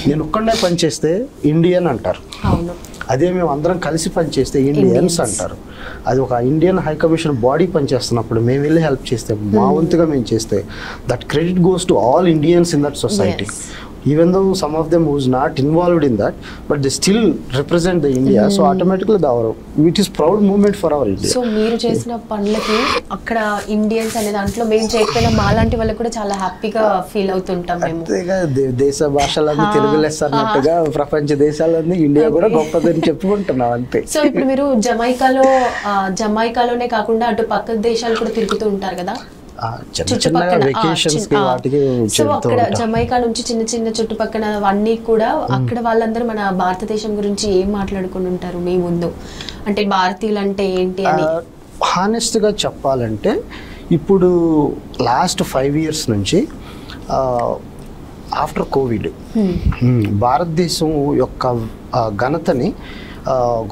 నేను ఒక్కడే పనిచేస్తే ఇండియన్ అంటారు, అదే మేము అందరం కలిసి పనిచేస్తే ఇండియన్స్ అంటారు. అది ఒక ఇండియన్ హై కమిషన్ బాడీ పనిచేస్తున్నప్పుడు మేము వెళ్ళి హెల్ప్ చేస్తే, మా వంతుగా మేము చేస్తే, that credit goes to all Indians in that society. Even though some of them who's not involved in that, but they still represent the India. So automatically it is proud moment for our India. So మీరు చేసిన పనులకి అక్కడ Indians అనే దాంట్లో మేము చేయకపోయినా మాలాంటి వాళ్ళకి కూడా చాలా హ్యాపీగా ఫీల్ అవుతుంటాం మేము. అంతేగా దేశ భాషలన్నీ తెలుగు లెస్ అన్నట్టుగా ప్రపంచ దేశాలన్నీ ఇండియా కూడా గొప్పదని చెప్పుకుంటున్నాం అంతే. సో ఇప్పుడు మీరు జమైకాలోనే కాకుండా అటు పక్క దేశాలు కూడా తిరుగుతూ ఉంటారు కదా, సో అక్కడ జమైకా నుంచి చిన్న చిన్న చుట్టుపక్కల అన్నీ కూడా అక్కడ వాళ్ళందరూ మన భారతదేశం గురించి ఏం మాట్లాడుకుని ఉంటారు మీ ముందు, అంటే భారతీయులు అంటే ఏంటి అని? హానెస్ట్గా చెప్పాలంటే ఇప్పుడు లాస్ట్ 5 years నుంచి ఆఫ్టర్ కోవిడ్ భారతదేశం యొక్క ఘనతని,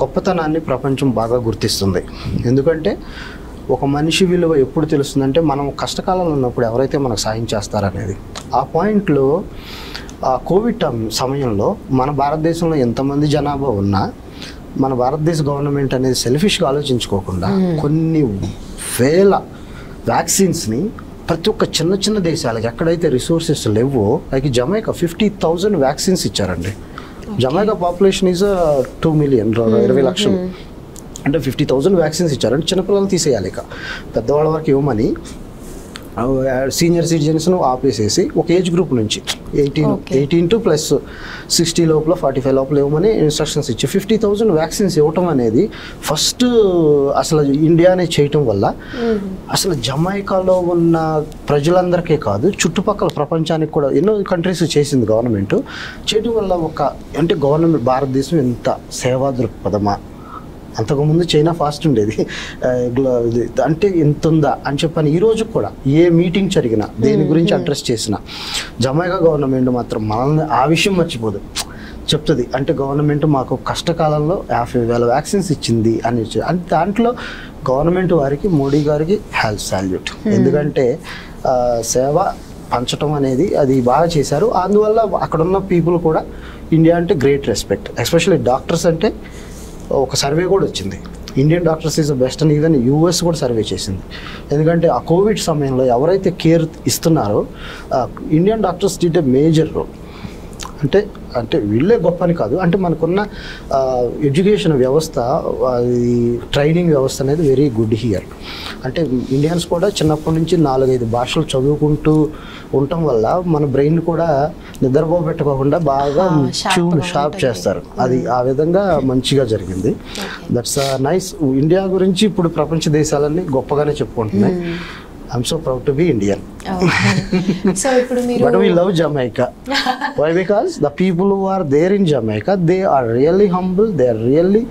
గొప్పతనాన్ని ప్రపంచం బాగా గుర్తిస్తుంది. ఎందుకంటే ఒక మనిషి విలువ ఎప్పుడు తెలుస్తుందంటే మనం కష్టకాలంలో ఉన్నప్పుడు ఎవరైతే మనకు సాయం చేస్తారనేది. ఆ పాయింట్లో కోవిడ్ సమయంలో మన భారతదేశంలో ఎంతమంది జనాభా ఉన్నా మన భారతదేశ గవర్నమెంట్ అనేది సెల్ఫిష్గా ఆలోచించుకోకుండా కొన్ని వేల వ్యాక్సిన్స్ని ప్రతి ఒక్క చిన్న చిన్న దేశాలకి ఎక్కడైతే రిసోర్సెస్ లేవో, లైక్ జమైకా 50,000 వ్యాక్సిన్స్ ఇచ్చారండి. జమైకా పాపులేషన్ ఈజ్ 2 million, 20 లక్షలు. అంటే 50,000 వ్యాక్సిన్స్ ఇచ్చారంటే చిన్నపిల్లలు తీసేయాలి, ఇక పెద్దవాళ్ళ వరకు ఇవ్వమని సీనియర్ సిటిజన్స్ను ఆపేసేసి ఒక ఏజ్ గ్రూప్ నుంచి 18 to +60 లోపల 45 లోపల ఇవ్వమని ఇన్స్ట్రక్షన్స్ ఇచ్చి 50,000 వ్యాక్సిన్స్ ఇవ్వటం అనేది ఫస్ట్ అసలు ఇండియానే చేయటం వల్ల అసలు జమైకాలో ఉన్న ప్రజలందరికీ కాదు చుట్టుపక్కల ప్రపంచానికి కూడా ఎన్నో కంట్రీస్ చేసింది గవర్నమెంట్. చేయటం వల్ల అంటే గవర్నమెంట్ భారతదేశం ఎంత సేవా దృక్పథమా, అంతకుముందు చైనా ఫాస్ట్ ఉండేది, అంటే ఎంత ఉందా అని చెప్పని ఈరోజు కూడా ఏ మీటింగ్ జరిగినా దేని గురించి అడ్రస్ చేసినా జమైకా గవర్నమెంట్ మాత్రం మనల్ని ఆ విషయం మర్చిపోదు, చెప్తుంది. అంటే గవర్నమెంట్ మాకు కష్టకాలంలో 50,000 వ్యాక్సిన్స్ ఇచ్చింది అని. దాంట్లో గవర్నమెంట్ వారికి, మోడీ గారికి సాల్యూట్. ఎందుకంటే సేవ పంచడం అనేది అది బాగా చేశారు. అందువల్ల అక్కడున్న పీపుల్ కూడా ఇండియా అంటే గ్రేట్ రెస్పెక్ట్. ఎస్పెషల్లీ డాక్టర్స్ అంటే ఒక సర్వే కూడా వచ్చింది, Indian doctors is the best అని. ఈవెన్ యూఎస్ కూడా సర్వే చేసింది. ఎందుకంటే ఆ కోవిడ్ సమయంలో ఎవరైతే కేర్ ఇస్తున్నారో Indian doctors did a major role. అంటే వీళ్ళే గొప్ప అని కాదు, అంటే మనకున్న ఎడ్యుకేషన్ వ్యవస్థ, ట్రైనింగ్ వ్యవస్థ అనేది వెరీ గుడ్ హియర్. అంటే ఇండియన్స్ కూడా చిన్నప్పటి నుంచి 4-5 భాషలు చదువుకుంటూ ఉండటం వల్ల మన బ్రెయిన్ కూడా నిద్రపోబెట్టుకోకుండా బాగా షార్ప్ చేస్తారు. అది ఆ విధంగా మంచిగా జరిగింది. That's nice. ఇండియా గురించి ఇప్పుడు ప్రపంచ దేశాలన్నీ గొప్పగానే చెప్పుకుంటున్నాయి. I'm so proud to be Indian. So ఇప్పుడు మీరు But we love Jamaica. Why? Because the people who are there in Jamaica, they are really humble. They are really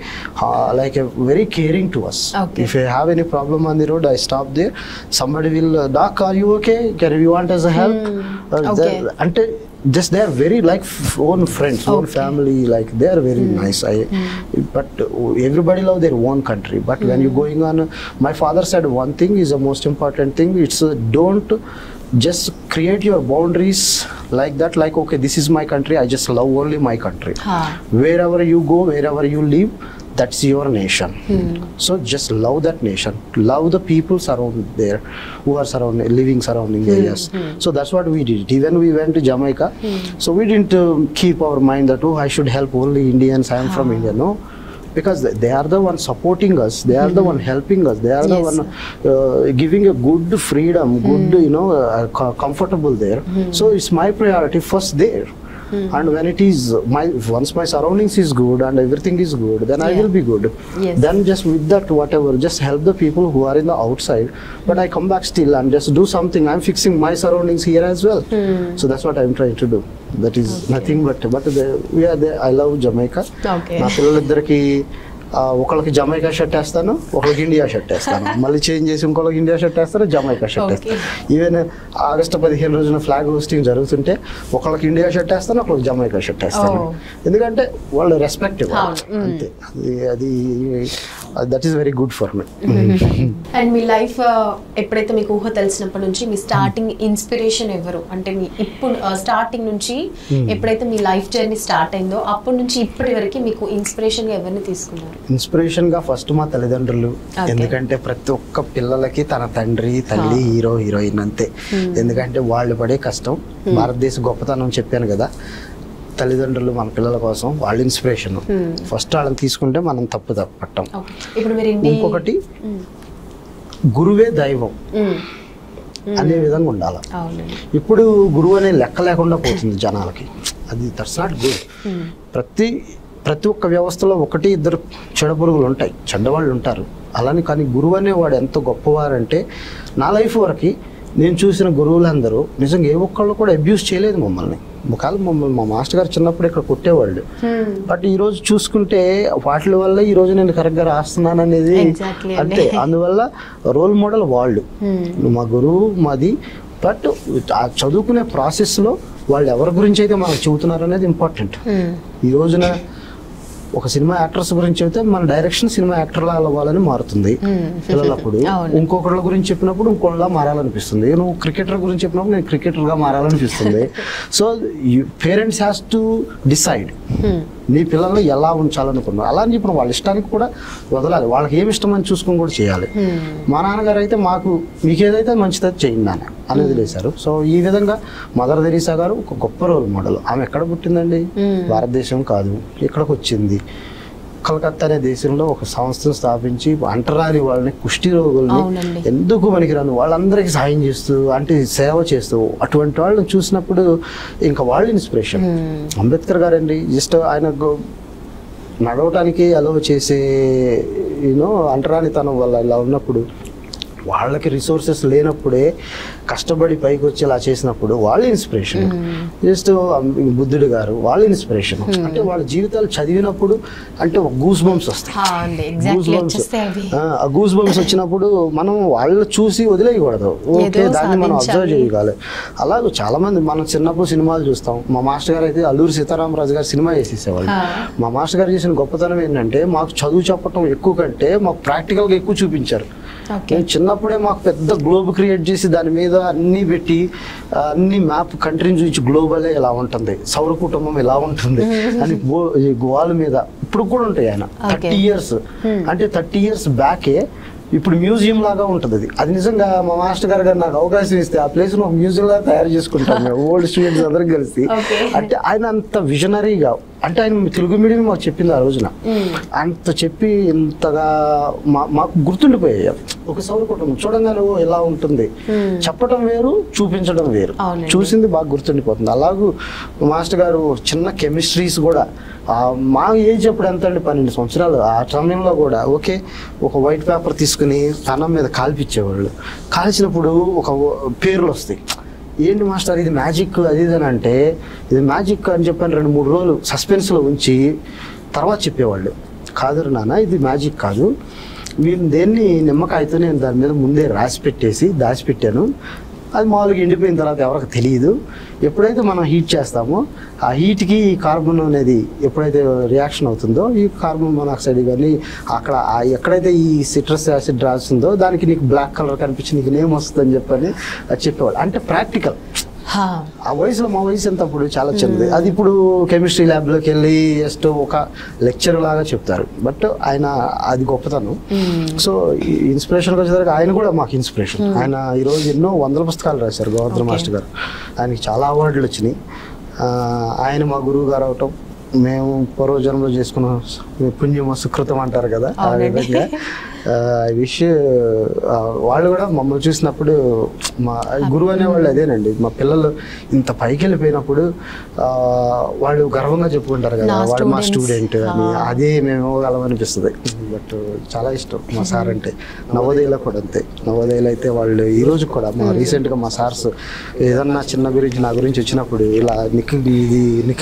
like very caring to us. Okay. If I have any problem on the road, I stop there. Somebody will, Doc, are you okay? Can you want us a help? Okay. Ante just they are very like own friends, own family. Like they are very nice. But everybody love their own country. But when you going on, my father said one thing is the most important thing. It's don't just create your boundaries like that, like okay, this is my country, I just love only my country. Wherever you go, wherever you live, that's your nation. So just love that nation, love the people surround there who are living surrounding areas. So that's what we did. Even we went to Jamaica, so we didn't keep our mind that oh, I should help only Indians, I am from India. No, because they are the one supporting us, they are the one helping us, they are the one giving a good freedom, good comfortable there. So it's my priority first there. And when it is once my surroundings is good and everything is good, then I will be good. Then just with that whatever, just help the people who are in the outside, but I come back still and just do something. I'm fixing my surroundings here as well. So that's what I'm trying to do. That is nothing but we are there. I love Jamaica. నా పిల్లలిద్దరికి ఒకళ్ళకి Jamaica shirt వేస్తాను, ఒకళ్ళకి India shirt వేస్తాను, మళ్ళీ change చేసి ఇంకొకరికి India shirt వేస్తాను, Jamaica shirt వేస్తాను. ఈవెన్ ఆగస్టు 15 రోజున ఫ్లాగ్ హోస్టింగ్ జరుగుతుంటే ఒకళ్ళకి ఇండియా షర్ట్ వేస్తాను, ఒకళ్ళకి జమైకా షర్ట్ వేస్తాను. ఎందుకంటే వాళ్ళు రెస్పెక్ట్ ఇవ్వాలి అంతే. అది that is very good for me. And me life ఎప్పుడైతే మీకు ఊహ తెలిసినప్పటి నుంచి మీ స్టార్టింగ్ ఇన్స్పిరేషన్ ఎవరు? అంటే మీ ఇప్పుడు స్టార్టింగ్ నుంచి ఎప్పుడైతే మీ లైఫ్ జర్నీ స్టార్ట్ అయిందో అప్పటి నుంచి ఇప్పటి వరకు మీకు ఇన్స్పిరేషన్ గా ఎవరిని తీసుకున్నారు? ఇన్స్పిరేషన్ గా ఫస్ట్ మా తల్లిదండ్రులు. ఎందుకంటే ప్రతి ఒక్క పిల్లలకి తన తండ్రి తల్లి హీరో హీరోయిన్ అంతే. ఎందుకంటే వాళ్ళు పడే కష్టం, భారతదేశ గొప్పతనం చెప్పాను కదా, తల్లిదండ్రులు మన పిల్లల కోసం వాళ్ళు ఇన్స్పిరేషన్. ఫస్ట్ వాళ్ళని తీసుకుంటే మనం తప్పు పట్టం. ఇంకొకటి గురువే దైవం అనే విధంగా ఉండాలి. ఇప్పుడు గురువు అనే లెక్క లేకుండా పోతుంది జనాలకి, అది దట్స్ నాట్ గుడ్. ప్రతి ఒక్క వ్యవస్థలో ఒకటి ఇద్దరు చెడపురుగులు ఉంటాయి, చెడ్డవాళ్ళు ఉంటారు అలానే. కానీ గురువు అనేవాడు ఎంత గొప్పవారంటే నా లైఫ్ వరకు నేను చూసిన గురువులందరూ నిజంగా ఏ ఒక్కళ్ళు కూడా అబ్యూస్ చేయలేదు మమ్మల్ని. మమ్మల్ని మా మాస్టర్ గారు చిన్నప్పుడు ఇక్కడ కొట్టేవాళ్ళు, బట్ ఈరోజు చూసుకుంటే వాటి వల్ల ఈరోజు నేను కరెక్ట్గా రాస్తున్నాను అనేది అంటే అందువల్ల రోల్ మోడల్ వాళ్ళు మా గురువు మాది. బట్ ఆ చదువుకునే ప్రాసెస్లో వాళ్ళు ఎవరి గురించి అయితే మనకు చెబుతున్నారు అనేది ఇంపార్టెంట్. ఈ రోజున ఒక సినిమా యాక్టర్స్ గురించి చెబితే మన డైరెక్షన్ సినిమా యాక్టర్లా అవ్వాలని మారుతుంది పిల్లలప్పుడు. ఇంకొకళ్ళ గురించి చెప్పినప్పుడు ఇంకోళ్ళ మారాలనిపిస్తుంది. నువ్వు క్రికెటర్ గురించి చెప్పినప్పుడు నేను క్రికెటర్గా మారాలనిపిస్తుంది. So parents has to decide నీ పిల్లల్ని ఎలా ఉంచాలనుకున్నావు. అలా అని చెప్పిన వాళ్ళ ఇష్టానికి కూడా వదలాలి, వాళ్ళకి ఏమి ఇష్టం అని చూసుకొని కూడా చేయాలి. మా నాన్నగారు అయితే మాకు మీకు ఏదైతే మంచిదో చేయండి నాన్న అని వదిలేశారు. సో ఈ విధంగా మదర్ తెరీసా గారు ఒక గొప్ప రోల్ మోడల్. ఆమె ఎక్కడ పుట్టిందండి? భారతదేశం కాదు, ఇక్కడికి వచ్చింది. కలకత్తా అనే దేశంలో ఒక సంస్థను స్థాపించి అంటరాని వాళ్ళని, కుష్టి రోగుల్ని, ఎందుకు పనికిరాని వాళ్ళందరికీ సాయం చేస్తూ అంటే సేవ చేస్తూ అటువంటి వాళ్ళని చూసినప్పుడు ఇంకా వాళ్ళు ఇన్స్పిరేషన్. అంబేద్కర్ గారండి, జస్ట్ ఆయన నడవటానికి అలవ చేసే అంటరానితనం వల్ల ఇలా ఉన్నప్పుడు వాళ్ళకి రిసోర్సెస్ లేనప్పుడే కష్టపడి పైకి వచ్చేలా చేసినప్పుడు వాళ్ళ ఇన్స్పిరేషన్. జస్ట్ బుద్ధుడు గారు వాళ్ళ ఇన్స్పిరేషన్. అంటే వాళ్ళ జీవితాలు చదివినప్పుడు అంటే గూస్ బంప్స్ వస్తాయి. ఆ గూస్ బంప్స్ వచ్చినప్పుడు మనం వాళ్ళు చూసి వదిలేయకూడదు, ఓకే దాన్ని మనం అబ్జర్వ్ చేయగలి. అలాగే చాలా మంది మనం చిన్నప్పుడు సినిమాలు చూస్తాం. మా మాస్టర్ గారు అయితే అల్లూరి సీతారామరాజు గారు సినిమా చేసేసేవాళ్ళు. మా మాస్టర్ గారు చేసిన గొప్పతనం ఏంటంటే మాకు చదువు చెప్పటం ఎక్కువ కంటే మాకు ప్రాక్టికల్గా ఎక్కువ చూపించారు. చిన్నప్పుడే మాకు పెద్ద గ్లోబ్ క్రియేట్ చేసి దాని మీద అన్ని పెట్టి అన్ని మ్యాప్ కంట్రీని చూసి గ్లోబలే ఇలా ఉంటుంది, సౌర కుటుంబం ఇలా ఉంటుంది అని గోవాల మీద ఇప్పుడు కూడా ఉంటాయి. ఆయన 30 years అంటే 30 years బ్యాకే ఇప్పుడు మ్యూజియం లాగా ఉంటుంది. అది నిజంగా మా మాస్టర్ గారు నాకు అవకాశం ఇస్తే ఆ ప్లేస్ ఒక మ్యూజియం లాగా తయారు చేసుకుంటాం మేము ఓల్డ్ స్టూడెంట్స్ అందరం కలిసి. అంటే ఆయన అంత విజనరీగా అంటే ఆయన తెలుగు మీడియం మాకు చెప్పింది ఆ రోజున. అంత చెప్పి ఇంతగా మాకు గుర్తుండిపోయాయి. ఒక సౌర కుటుంబం చూడంగానే ఎలా ఉంటుంది, చెప్పడం వేరు, చూపించడం వేరు. చూసింది బాగా గుర్తుండిపోతుంది. అలాగూ మాస్టర్ గారు చిన్న కెమిస్ట్రీస్ కూడా మా ఏజ్ అప్పుడు ఎంత అండి, 12 సంవత్సరాలు. ఆ సమయంలో కూడా ఓకే, ఒక వైట్ పేపర్ తీసుకుని తనం మీద కాల్పించేవాళ్ళు. కాల్చినప్పుడు ఒక పేర్లు వస్తాయి. ఏంటి మాస్టర్ ఇది మ్యాజిక్ అది ఇది అని అంటే, ఇది మ్యాజిక్ అని చెప్పని 2-3 రోజులు సస్పెన్స్లో ఉంచి తర్వాత చెప్పేవాళ్ళు. కాదు నాన్న, ఇది మ్యాజిక్ కాదు, నేను దేన్ని నిమ్మకాయతో నేను దాని మీద ముందే రాసి దాచిపెట్టాను. అది మామూలుగా ఎండిపోయిన తర్వాత ఎవరికి తెలియదు. ఎప్పుడైతే మనం హీట్ చేస్తామో ఆ హీట్కి ఈ కార్బన్ అనేది ఎప్పుడైతే రియాక్షన్ అవుతుందో, ఈ కార్బన్ మోనాక్సైడ్ ఇవన్నీ అక్కడ ఎక్కడైతే ఈ సిట్రస్ యాసిడ్ రాస్తుందో దానికి నీకు బ్లాక్ కలర్ కనిపించి నీకు నేమ్ వస్తుందని చెప్పని అది చెప్పేవాళ్ళు. అంటే ప్రాక్టికల్. ఆ వయసులో మా వయసు ఎంత అప్పుడు చాలా చిన్నది. అది ఇప్పుడు కెమిస్ట్రీ ల్యాబ్లోకి వెళ్ళి జస్ట్ ఒక లెక్చర్ లాగా చెప్తారు. బట్ ఆయన అది గొప్పతనం. సో ఇన్స్పిరేషన్కి వచ్చేసరికి ఆయన కూడా మాకు ఇన్స్పిరేషన్. ఆయన ఈరోజు ఎన్నో 100 పుస్తకాలు రాశారు గవర్నర్ మాస్టర్ గారు. ఆయనకి చాలా అవార్డులు వచ్చినాయి. ఆయన మా గురువు గారు అవటం, మేము పూర్వజన్మలో చేసుకున్న పుణ్యమ సుకృతం అంటారు కదా, ఆ విధంగా విష్ వాళ్ళు కూడా మమ్మల్ని చూసినప్పుడు మా గురువు అనేవాళ్ళు అదేనండి. మా పిల్లలు ఇంత పైకి వెళ్ళిపోయినప్పుడు వాళ్ళు గర్వంగా చెప్పుకుంటారు కదా, వాడు మా స్టూడెంట్ అని. అదే మేము ఇవ్వగలం అనిపిస్తుంది. బట్ చాలా ఇష్టం మా సార్ అంటే. నవోదయలో కూడా అంతే. నవోదయలో అయితే వాళ్ళు ఈ రోజు కూడా మా రీసెంట్గా మా సార్స్ ఏదన్నా చిన్న గురించి నా గురించి వచ్చినప్పుడు ఇలా నిఖి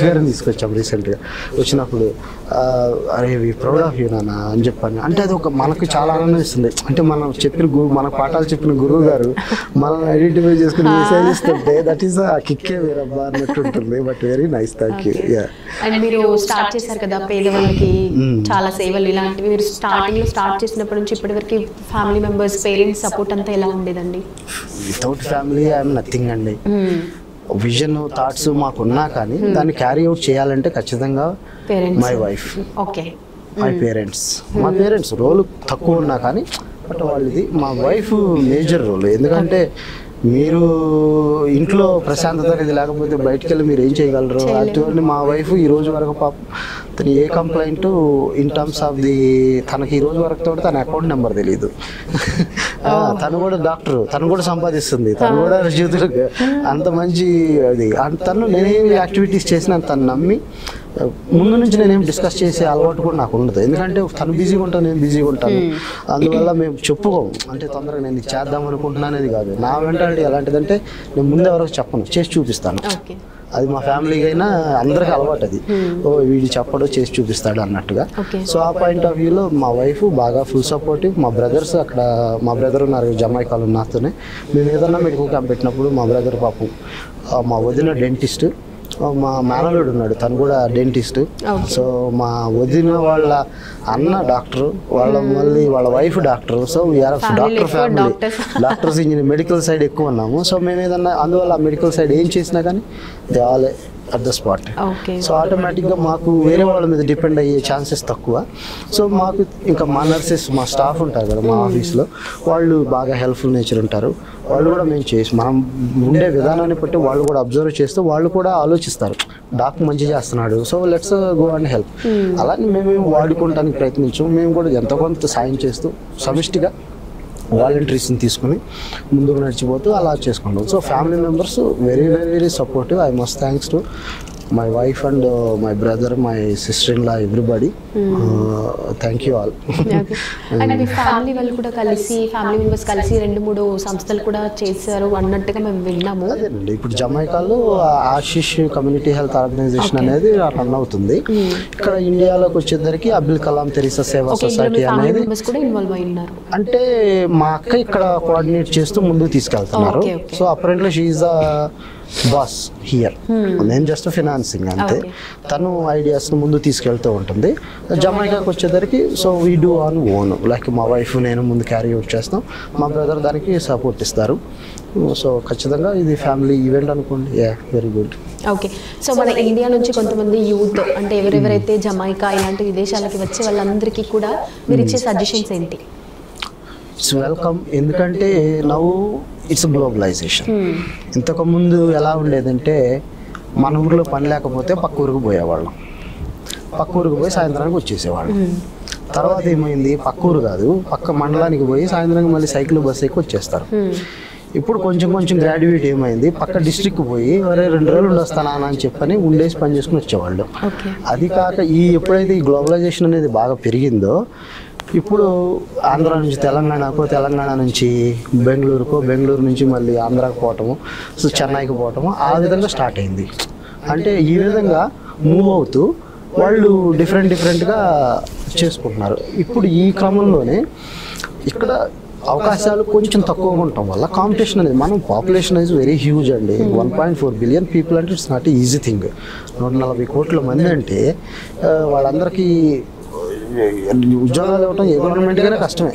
గారిని తీసుకొచ్చాం రీసెంట్గా. వచ్చినప్పుడు అరే వి ప్రౌడ్ ఆఫ్ యూ నాన్న అని చెప్పాను. అంటే అది ఒక మనకు చాలా ఆనందం ఇస్తుంది. అంటే మనం చెప్పిన మన పాఠాలు చెప్పిన గురువు గారు మనం ఐడెంటిఫై చేసుకుని మెసేజ్ ఇస్తుంటే దట్ ఈస్ ఆ కిక్కే వేరబ్బా అన్నట్టు ఉంటుంది. But very nice, thank you. And మీరు స్టార్ట్ చేశారు కదా పేదవాళ్ళకి చాలా సేవలు ఇలాంటివి. మీరు స్టార్టింగ్ లో స్టార్ట్ చేసినప్పటి నుంచి ఇప్పటి వరకు ఫ్యామిలీ మెంబర్స్, పేరెంట్స్ సపోర్ట్ అంతా ఎలా ఉండేదండి? వితౌట్ ఫ్యామిలీ ఐఎమ్ నథింగ్ అండి. విజన్ థాట్స్ మాకున్నా కానీ దాన్ని క్యారీ అవుట్ చేయాలంటే ఖచ్చితంగా మై వైఫ్, మై పేరెంట్స్. మా పేరెంట్స్ రోల్ తక్కువ ఉన్నా కానీ బట్ వాళ్ళది మా వైఫ్ మేజర్ రోల్. ఎందుకంటే మీరు ఇంట్లో ప్రశాంతత అనేది లేకపోతే బయటకు వెళ్ళి మీరు ఏం చేయగలరు? అటువంటి మా వైఫ్ ఈ రోజు వరకు పాపం తను ఏ complaint in terms of the తనకి ఈ రోజు వరకు తోటి తన అకౌంట్ నెంబర్ తెలియదు. తను కూడా డాక్టర్, తను కూడా సంపాదిస్తుంది, తను కూడా జీవితంలో అంత మంచి అది. తను నేనేమి యాక్టివిటీస్ చేసినా తను నమ్మి ముందు నుంచి నేనేం డిస్కస్ చేసే అలవాటు కూడా నాకు ఉండదు. ఎందుకంటే తను బిజీగా ఉంటాను, నేను బిజీగా ఉంటాను. అందువల్ల మేము చెప్పుకోము. అంటే తొందరగా నేను ఇది చేద్దాం అనుకుంటున్నాను అనేది కాదు. నా మెంటాలిటీ ఎలాంటిదంటే నేను ముందే ఎవరికి చెప్పను, చేసి చూపిస్తాను. అది మా ఫ్యామిలీకి అయినా అందరికీ అలవాటు. అది ఓ వీడు చెప్పడు చేసి చూపిస్తాడు అన్నట్టుగా. సో ఆ పాయింట్ ఆఫ్ వ్యూలో మా వైఫ్ బాగా ఫుల్ సపోర్టివ్. మా బ్రదర్స్ అక్కడ, మా బ్రదర్ ఉన్నారు జమైకాలో నాతోనే. మేము ఏదన్నా మెడికల్ క్యాంప్ పెట్టినప్పుడు మా బ్రదర్ పాపం, మా వదిన డెంటిస్ట్, మా మేనలుడు ఉన్నాడు తను కూడా డెంటిస్ట్. సో మా వదిన వాళ్ళ అన్న డాక్టర్, మళ్ళీ వాళ్ళ wife doctor. So we are doctor family, doctors engineer, medical side ఎక్కువ ఉన్నాము. సో మేము ఏదన్నా అందువల్ల మెడికల్ సైడ్ ఏం చేసినా కానీ they all at the spot. So ఆటోమేటిక్గా మాకు వేరే వాళ్ళ మీద డిపెండ్ అయ్యే ఛాన్సెస్ తక్కువ. సో మాకు ఇంకా మా నర్సెస్, మా స్టాఫ్ ఉంటారు కదా మా ఆఫీస్లో, వాళ్ళు బాగా హెల్ప్ఫుల్ నేచర్ ఉంటారు. వాళ్ళు కూడా మేము మనం ఉండే విధానాన్ని బట్టి వాళ్ళు కూడా అబ్జర్వ్ చేస్తూ వాళ్ళు కూడా ఆలోచిస్తారు, డాక్టర్ మంచి చేస్తున్నాడు, so let's go and help. అలానే మేము వాడుకోవడానికి ప్రయత్నించాము. మేము కూడా ఎంతో కొంత సాయం చేస్తూ సమిష్టిగా వాలంటీర్స్ని తీసుకుని ముందుకు నడిచిపోతూ అలా చేసుకుంటాం. So family members very very very supportive. I must thanks to my wife and my brother, my sister in law, everybody. Thank you all. And me family వాళ్ళు కూడా కలిసి, ఫ్యామిలీ మెంబర్స్ కలిసి 2-3 సంస్థలు కూడా చేశారు అన్నట్టుగా మేము విన్నాము. అదేనండి, ఇప్పుడు జమైకాలో ఆశిష్ కమ్యూనిటీ హెల్త్ ఆర్గనైజేషన్ అనేది రన్ అవుతుంది. ఇక్కడ ఇండియాలోకి వచ్చేసరికి అబ్దుల్ కలాం తెరీసా సేవా సొసైటీ అనేది కూడా ఇన్వాల్వ్ అయి ఉన్నారు. అంటే మా అక్క ఇక్కడ కోఆర్డినేట్ చేస్తూ ముందుకు తీసుకెళ్తున్నారు. So apparently she is the boss here, నేను జస్ట్ ఫినాన్సింగ్ అంతే. తను ఐడియాస్ను ముందు తీసుకెళ్తూ ఉంటుంది. జమైకాకి వచ్చేసరికి so we do on own, like మా వైఫ్ నేను ముందు క్యారీ అవుట్ చేస్తాం, మా బ్రదర్ దానికి సపోర్ట్ ఇస్తారు. సో ఖచ్చితంగా ఇది ఫ్యామిలీ ఈవెంట్ అనుకోండి. Very good. ఓకే, సో మన ఇండియా నుంచి కొంతమంది యూత్, అంటే ఎవరెవరైతే జమైకా ఇలాంటి విదేశాలకి వచ్చే వాళ్ళందరికీ కూడా మీరు ఇచ్చే సజెషన్స్ ఏంటి? It's welcome. ఎందుకంటే నౌ ఇట్స్ గ్లోబలైజేషన్. ఇంతకుముందు ఎలా ఉండేదంటే మన ఊరిలో పని లేకపోతే పక్క ఊరికి పోయేవాళ్ళం. పక్క ఊరికి పోయి సాయంత్రానికి వచ్చేసేవాళ్ళు. తర్వాత ఏమైంది, పక్క ఊరు కాదు పక్క మండలానికి పోయి సాయంత్రానికి మళ్ళీ సైకిల్ బస్సు ఎక్కి వచ్చేస్తారు. ఇప్పుడు కొంచెం కొంచెం గ్రాడ్యుయేట్ ఏమైంది, పక్క డిస్ట్రిక్ట్ పోయి వరే 2 రోజులు ఉండొస్తానా అని చెప్పని ఉండేసి పని చేసుకుని వచ్చేవాళ్ళు. అది కాక ఎప్పుడైతే ఈ గ్లోబలైజేషన్ అనేది బాగా పెరిగిందో, ఇప్పుడు ఆంధ్ర నుంచి తెలంగాణకు, తెలంగాణ నుంచి బెంగళూరుకు, బెంగళూరు నుంచి మళ్ళీ ఆంధ్రాకు పోవటము, సో చెన్నైకి పోవటము, ఆ విధంగా స్టార్ట్ అయింది. అంటే ఈ విధంగా మూవ్ అవుతూ వాళ్ళు డిఫరెంట్గా చేసుకుంటున్నారు. ఇప్పుడు ఈ క్రమంలోనే ఇక్కడ అవకాశాలు కొంచెం తక్కువగా ఉండటం వల్ల కాంపిటీషన్ అనేది, మనం పాపులేషన్ ఈజ్ వెరీ హ్యూజ్ అండి. 1.4 బిలియన్ పీపుల్ అంటే ఇట్స్ నాట్ ఈజీ థింగ్. 140 కోట్ల మంది అంటే వాళ్ళందరికీ ఉద్యోగాలు ఇవ్వటం ఏ గవర్నమెంట్ గానే కష్టమే.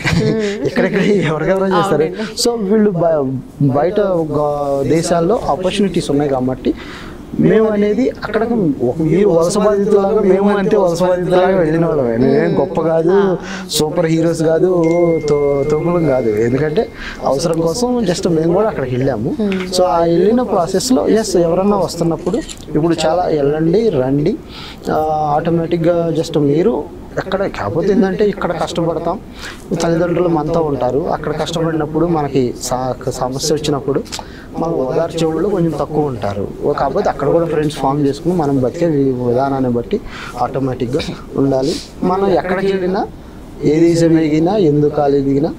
ఎక్కడెక్కడ ఎవరికెవరో చేస్తారు. సో వీళ్ళు బయట దేశాల్లో ఆపర్చునిటీస్ ఉన్నాయి కాబట్టి మేము అనేది అక్కడికి మీరు వలస బాధితులాగా, మేము అంతే వలస బాధితులాగా వెళ్ళిన వాళ్ళమే. నేనేం గొప్ప కాదు, సూపర్ హీరోస్ కాదు, తోపులం కాదు. ఎందుకంటే అవసరం కోసం జస్ట్ మేము కూడా అక్కడికి వెళ్ళాము. సో ఆ వెళ్ళిన ప్రాసెస్లో ఎవరన్నా వస్తున్నప్పుడు ఇప్పుడు చాలా వెళ్ళండి రండి, ఆటోమేటిక్గా జస్ట్ మీరు ఎక్కడ కాకపోతే ఏంటంటే ఇక్కడ కష్టపడతాం, తల్లిదండ్రులు మనతో ఉంటారు. అక్కడ కష్టపడినప్పుడు మనకి సమస్య వచ్చినప్పుడు మన ఓదార్చే వాళ్ళు కొంచెం తక్కువ ఉంటారు. కాకపోతే అక్కడ కూడా ఫ్రెండ్స్ ఫామ్ చేసుకుని మనం బతికే విధానాన్ని బట్టి ఆటోమేటిక్గా ఉండాలి. మనం ఎక్కడికి వెళ్ళినా, ఏ దేశం ఎగినా, ఎందుకు కాలేదిగినా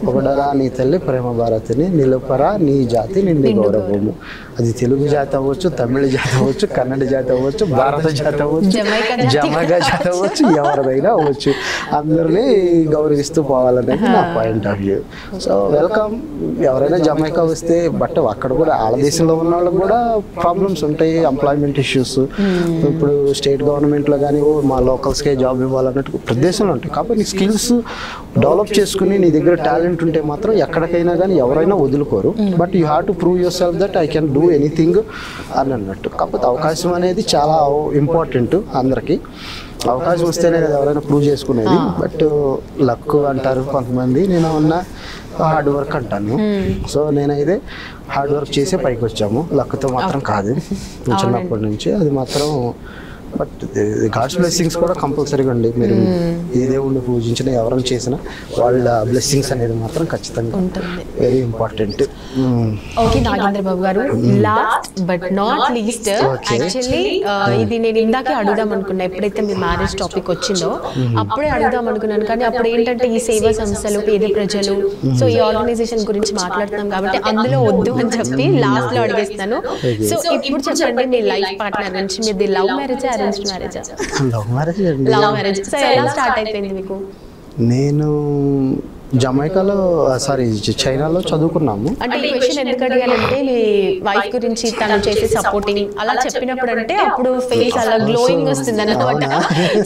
ఒకడరా నీ తల్లి ప్రేమ భారతిని, నిలుపరా నీ జాతి నిండి గౌరవము. అది తెలుగు జాతి అవ్వచ్చు, తమిళ జాతి అవ్వచ్చు, కన్నడ జాతి అవ్వచ్చు, భారత జాతి అవ్వచ్చు, జమైకా జాతి అవ్వచ్చు, ఎవరిదైనా అవ్వచ్చు. అందరినీ గౌరవిస్తూ పోవాలనేది నా point of view. So welcome. ఎవరైనా జమైకా వస్తే బట్ అక్కడ కూడా ఆడ దేశంలో ఉన్న వాళ్ళకి కూడా ప్రాబ్లమ్స్ ఉంటాయి, ఎంప్లాయ్మెంట్ ఇష్యూస్. ఇప్పుడు స్టేట్ గవర్నమెంట్లో కానీ మా లోకల్స్కే జాబ్ ఇవ్వాలన్నట్టు ప్రదేశాలు ఉంటాయి. కాబట్టి నీ స్కిల్స్ డెవలప్ చేసుకుని నీ దగ్గర టాలెంట్ ఉంటే మాత్రం ఎక్కడికైనా కానీ ఎవరైనా వదులుకోరు. But you have to prove yourself that I can do anything అని అన్నట్టు. కాకపోతే అవకాశం అనేది చాలా ఇంపార్టెంట్. అందరికీ అవకాశం వస్తేనే కదా ఎవరైనా ప్రూవ్ చేసుకునేది. బట్ లక్ అంటారు కొంతమంది, నేను ఉన్న హార్డ్ వర్క్ అంటాను. సో నేనైతే హార్డ్ వర్క్ చేసే పైకి వచ్చాము, లక్తో మాత్రం కాదు. చిన్నప్పటి నుంచి అది మాత్రం. బట్ గాడ్స్ బ్లెస్సింగ్స్ కూడా కంపల్సరీగా అండి. మీరు ఏ దేవుడిని పూజించినా, ఎవరైనా చేసినా వాళ్ళ బ్లెస్సింగ్స్ అనేది మాత్రం ఖచ్చితంగా ఉంటుంది, very important. Okay Nagendra Babu గారు, last but not least, actually ఇది నేను ఇందాకే అడుగుదాం అనుకున్నా. ఎప్పుడైతే మీ మ్యారేజ్ టాపిక్ వచ్చిందో అప్పుడే అడుగుదాం అనుకున్నాను. కానీ అప్పుడు ఏంటంటే ఈ సేవా సంస్థలు, పేద ప్రజలు, సో ఈ ఆర్గనైజేషన్ గురించి మాట్లాడుతున్నాం కాబట్టి అందులో వద్దు అని చెప్పి లాస్ట్ లో అడిగేస్తాను. సో ఇప్పుడు చెప్పండి, మీ లైఫ్ పార్ట్నర్ నుంచి, మీది love marriage, arranged marriage? Love marriage. Love marriage. So ఎలా స్టార్ట్ అయిపోయింది మీకు? నేను జమైకాలో చైనాలో చదువుకున్నాము. అంటే ఈ క్వశ్చన్ ఎందుకు అడిగానంటే, మీ వైఫ్ గురించి తను చేసే సపోర్టింగ్ అలా చెప్పినప్పుడు అంటే అప్పుడు ఫేస్ అలా గ్లోయింగ్ వస్తుంది అన్నమాట.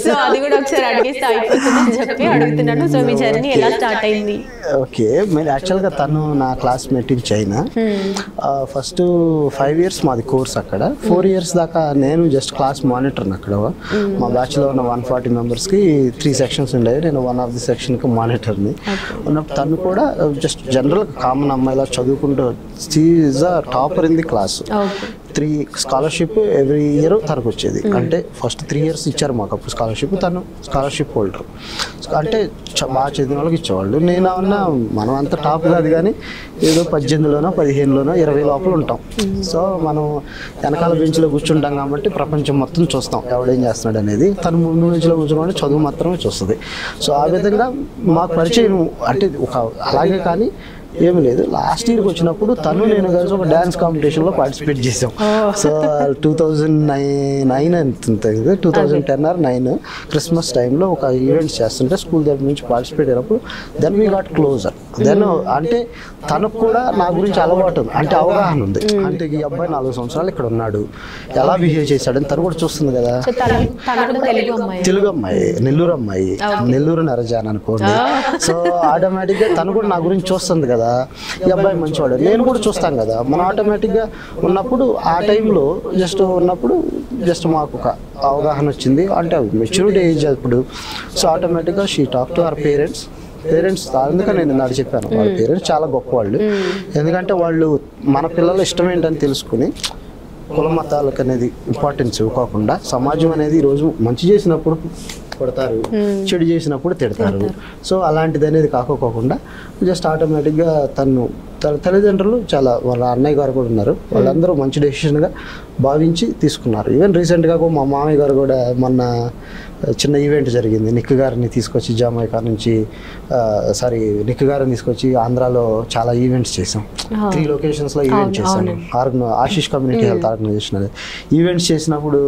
సో అది కూడా ఒకసారి అడిగేస్తే అయిపోతుంది అని చెప్పి అడుగుతున్నాను. సో మీ జర్నీ ఎలా స్టార్ట్ అయింది? ఓకే, మీరు యాక్చువల్గా తను నా classmate in China. First 5 years మాది కోర్స్ అక్కడ. 4 years దాకా నేను జస్ట్ క్లాస్ మానిటర్ని అక్కడ. మా బ్యాచ్లో ఉన్న 140 మెంబర్స్కి 3 sections ఉండేవి. నేను వన్ ఆఫ్ ది సెక్షన్కి మానిటర్ని ఉన్నప్పుడు తను కూడా జస్ట్ జనరల్ కామన్ అమ్మాయిలా చదువుకుంటూ is a topper in the class. 3 scholarship every year తనకు వచ్చేది. అంటే ఫస్ట్ 3 years ఇచ్చారు మాకు అప్పుడు స్కాలర్షిప్. తను స్కాలర్షిప్ హోల్డర్. అంటే బాగా చదివిన వాళ్ళకి ఇచ్చేవాళ్ళు. నేను అన్నా మనం అంత టాప్ కాదు కానీ ఏదో 18లోనో 15లోనో 20 లోపల ఉంటాం. సో మనం వెనకాల బెంచ్లో కూర్చుంటాం కాబట్టి ప్రపంచం మొత్తం చూస్తాం ఎవడేం చేస్తున్నాడు అనేది. తను ముందు బెంచ్లో కూర్చుని చదువు మాత్రమే చూస్తుంది. సో ఆ విధంగా మాకు పరిచయం అంటే ఒక అలాగే కానీ ఏమి లేదు. లాస్ట్ ఇయర్కి వచ్చినప్పుడు తను నేను కలిసి ఒక డ్యాన్స్ కాంపిటీషన్లో పార్టిసిపేట్ చేసాం. సో 2009 అంతుంది, 2010 or 9 క్రిస్మస్ టైంలో ఒక ఈవెంట్స్ చేస్తుంటే స్కూల్ దగ్గర నుంచి పార్టిసిపేట్ అయినప్పుడు then we got closer. Then అంటే తనకు కూడా నా గురించి అలవాటు ఉంది, అంటే అవగాహన ఉంది. అంటే ఈ అబ్బాయి 4 సంవత్సరాలు ఇక్కడ ఉన్నాడు, ఎలా బిహేవ్ చేశాడని తను కూడా చూస్తుంది కదా. తెలుగు అమ్మాయి, నెల్లూరు అమ్మాయి, నెల్లూరు నరజాన్ అనుకోండి. సో ఆటోమేటిక్గా తను కూడా నా గురించి చూస్తుంది కదా, ఈ అబ్బాయి మంచివాడు, నేను కూడా చూస్తాను కదా. మనం ఆటోమేటిక్గా ఉన్నప్పుడు ఆ టైంలో జస్ట్ ఉన్నప్పుడు జస్ట్ మాకు ఒక అవగాహన వచ్చింది. అంటే మెచ్యూరిటీ ఏజ్ అప్పుడు. సో ఆటోమేటిక్గా she talk to our parents. అందుకని నేను నాడు చెప్పాను, వాళ్ళ పేరెంట్స్ చాలా గొప్ప వాళ్ళు. ఎందుకంటే వాళ్ళు మన పిల్లల ఇష్టం ఏంటని తెలుసుకుని కుల మతాలకు అనేది ఇంపార్టెన్స్ ఇవ్వకుండా సమాజం అనేది ఈరోజు మంచి చేసినప్పుడు కొడతారు, చెడు చేసినప్పుడు తిడతారు. సో అలాంటిది అనేది కాకోకుండా జస్ట్ ఆటోమేటిక్గా తన తల్లిదండ్రులు చాలా, వాళ్ళ అన్నయ్య గారు కూడా ఉన్నారు, వాళ్ళందరూ మంచి డెసిషన్గా భావించి తీసుకున్నారు. ఈవెన్ రీసెంట్గా మా మామయ్య గారు కూడా మొన్న చిన్న ఈవెంట్ జరిగింది. నిక్ గారిని తీసుకొచ్చి జామైకా నుంచి నిక్ గారిని తీసుకొచ్చి ఆంధ్రాలో చాలా ఈవెంట్స్ చేసాం. 3 లొకేషన్స్లో ఈవెంట్ చేశాను. ఆశీష్ కమ్యూనిటీ హెల్త్ ఆర్గనైజేషన్ అనేది ఈవెంట్స్ చేసినప్పుడు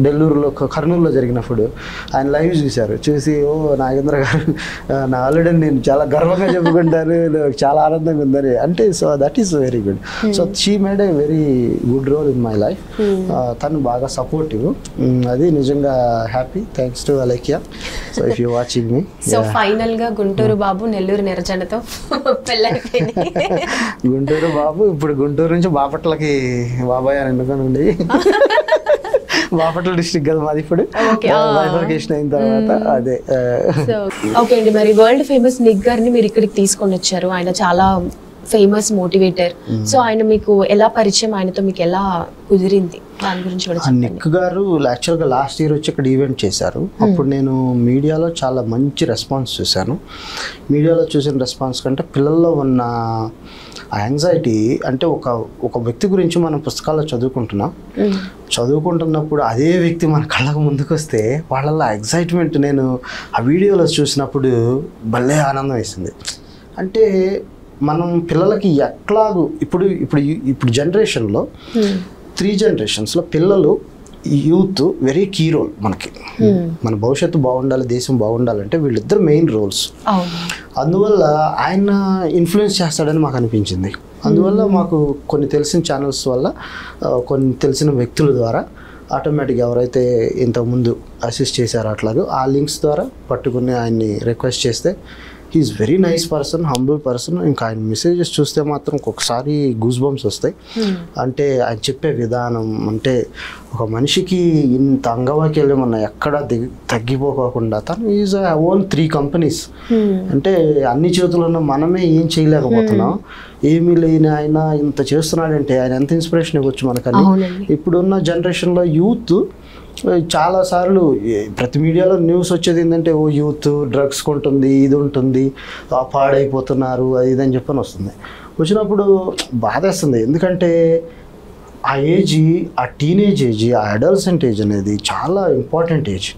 నెల్లూరులో కర్నూలులో జరిగినప్పుడు ఆయన లైవ్ చూశారు. చూసి నాగేంద్ర గారు నా ఆల్రెడీ నేను చాలా గర్వంగా చెప్పుకుంటాను, చాలా ఆనందంగా ఉందని అంటే. So that is very good. So she made a very good role in my life. తను బాగా సపోర్టివ్, అది నిజంగా happy. Thanks to Alaikya. So if you watching me. So final గా గుంటూరు బాబు నెల్లూరు నిరజనతో పెళ్ళైపోయింది. గుంటూరు బాబు ఇప్పుడు గుంటూరు నుంచి బాపట్లకి బాబాయ్ అని ఎన్నుకోనండి. బాపట్ల డిస్ట్రిక్ట్ కదా మాది ఇప్పుడు బైఫర్కేషన్ అయిన తర్వాత. అదే ఓకే అండి. మరి వరల్డ్ ఫేమస్ నిక్ గారిని మీరు ఇక్కడికి తీసుకొని వచ్చారు. ఆయన చాలా ఫేమస్ మోటివేటర్. సో ఆయన మీకు ఎలా పరిచయం, ఆయనతో మీకు ఎలా కుదిరింది, దాని గురించి కూడా చెప్పండి. నిక్ గారు యాక్చువల్గా లాస్ట్ ఇయర్ వచ్చి ఇక్కడ ఈవెంట్ చేశారు. అప్పుడు నేను మీడియాలో చాలా మంచి రెస్పాన్స్ చూశాను. మీడియాలో చూసిన రెస్పాన్స్ కంటే పిల్లల్లో ఉన్న యాంగ్జైటీ, అంటే ఒక వ్యక్తి గురించి మనం పుస్తకాల్లో చదువుకుంటున్నప్పుడు అదే వ్యక్తి మన కళ్ళకు ముందుకు వస్తే వాళ్ళల్లో ఎగ్జైట్మెంట్ నేను ఆ వీడియోలో చూసినప్పుడు భలే ఆనందం వేసింది. అంటే మనం పిల్లలకి ఎట్లాగూ ఇప్పుడు జనరేషన్లో 3 జనరేషన్స్లో పిల్లలు, యూత్ వెరీ కీ రోల్ మనకి. మన భవిష్యత్తు బాగుండాలి, దేశం బాగుండాలంటే వీళ్ళిద్దరు మెయిన్ రోల్స్. అందువల్ల ఆయన ఇన్ఫ్లుయెన్స్ చేస్తాడని మాకు అనిపించింది. అందువల్ల మాకు కొన్ని తెలిసిన ఛానల్స్ వల్ల, కొన్ని తెలిసిన వ్యక్తుల ద్వారా ఆటోమేటిక్గా ఎవరైతే ఇంతకుముందు అసిస్ట్ చేశారో అట్లాగో ఆ లింక్స్ ద్వారా పట్టుకుని ఆయన్ని రిక్వెస్ట్ చేస్తే he is very nice person, humble person. ఇంకా ఆయన మెసేజెస్ చూస్తే మాత్రం ఒక్కొక్కసారి గూస్ బంప్స్ వస్తాయి. అంటే ఆయన చెప్పే విధానం, అంటే ఒక మనిషికి ఇంత అంగవైకల్యం ఉన్న ఎక్కడ తగ్గిపోకుండా తను ఈజ్ ఓన్ 3 కంపెనీస్. అంటే అన్ని చేతులు ఉన్న మనమే ఏం చేయలేకపోతున్నాం. ఏమీ లేని ఆయన ఇంత చేస్తున్నాడంటే ఆయన ఎంత ఇన్స్పిరేషన్ ఇవ్వచ్చు మనకని. ఇప్పుడున్న జనరేషన్లో యూత్ చాలాసార్లు ప్రతి మీడియాలో న్యూస్ వచ్చేది ఏంటంటే యూత్ డ్రగ్స్ కొంటుంది, ఇది ఉంటుంది, పాడైపోతున్నారు, అది ఇది అని చెప్పని వస్తుంది. వచ్చినప్పుడు బాధేస్తుంది. ఎందుకంటే ఆ ఏజ్, ఆ టీనేజ్ ఏజ్, ఆ అడల్సెంట్ ఏజ్ అనేది చాలా ఇంపార్టెంట్ ఏజ్.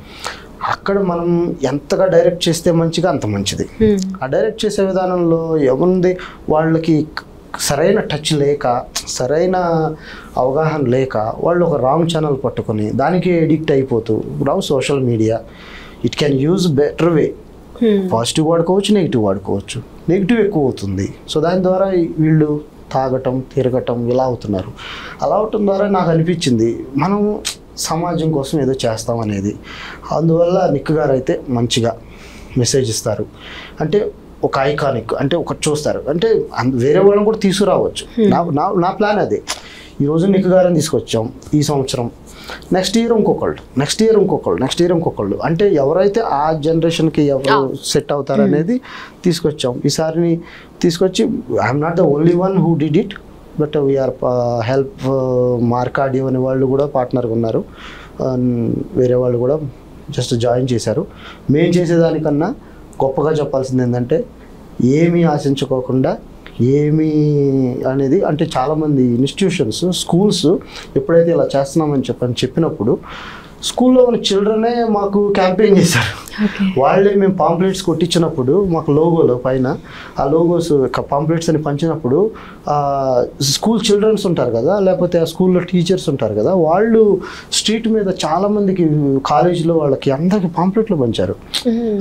అక్కడ మనం ఎంతగా డైరెక్ట్ చేస్తే మంచిగా అంత మంచిది. ఆ డైరెక్ట్ చేసే విధానంలో ఏముంది, వాళ్ళకి సరైన టచ్ లేక, సరైన అవగాహన లేక వాళ్ళు ఒక రాంగ్ ఛానల్ పట్టుకొని దానికి ఎడిక్ట్ అయిపోతూ, రావు social media it can use better way. Positive వాడుకోవచ్చు, నెగిటివ్ వాడుకోవచ్చు. నెగిటివ్ ఎక్కువ అవుతుంది. సో దాని ద్వారా వీళ్ళు తాగటం, తిరగటం ఇలా అవుతున్నారు. అలా అవటం ద్వారా నాకు అనిపించింది మనం సమాజం కోసం ఏదో చేస్తామనేది. అందువల్ల నిక్ గారు అయితే మంచిగా మెసేజ్ ఇస్తారు. అంటే ఒక ఐకానిక్, అంటే ఒకటి చూస్తారు, అంటే వేరే వాళ్ళని కూడా తీసుకురావచ్చు. నా ప్లాన్ అదే. ఈరోజు నిక్ గారిని తీసుకొచ్చాం ఈ సంవత్సరం, నెక్స్ట్ ఇయర్ ఇంకొకళ్ళు, అంటే ఎవరైతే ఆ జనరేషన్కి ఎవరు సెట్ అవుతారు అనేది తీసుకొచ్చాం. ఈసారిని తీసుకొచ్చి I'm not the only one who did it, but we're help మార్కాడియో అనే వాళ్ళు కూడా పార్ట్నర్గా ఉన్నారు. వేరే వాళ్ళు కూడా జస్ట్ జాయిన్ చేశారు. మేము చేసేదానికన్నా గొప్పగా చెప్పాల్సింది ఏంటంటే ఏమీ ఆశించుకోకుండా ఏమీ అనేది, అంటే చాలామంది ఇన్స్టిట్యూషన్స్, స్కూల్స్ ఎప్పుడైతే ఇలా చేస్తున్నామని చెప్పినప్పుడు స్కూల్లో ఉన్న చిల్డ్రనే మాకు క్యాంపెయిన్ చేశారు. వాళ్ళే మేము పాంప్లెట్స్ కొట్టించినప్పుడు మాకు లోగోలో పైన ఆ లోగోస్ పాంప్లెట్స్ అని పంచినప్పుడు స్కూల్ చిల్డ్రన్స్ ఉంటారు కదా, లేకపోతే ఆ స్కూల్లో టీచర్స్ ఉంటారు కదా, వాళ్ళు స్ట్రీట్ మీద చాలామందికి కాలేజీలో వాళ్ళకి అందరికి పాంప్లెట్లు పంచారు.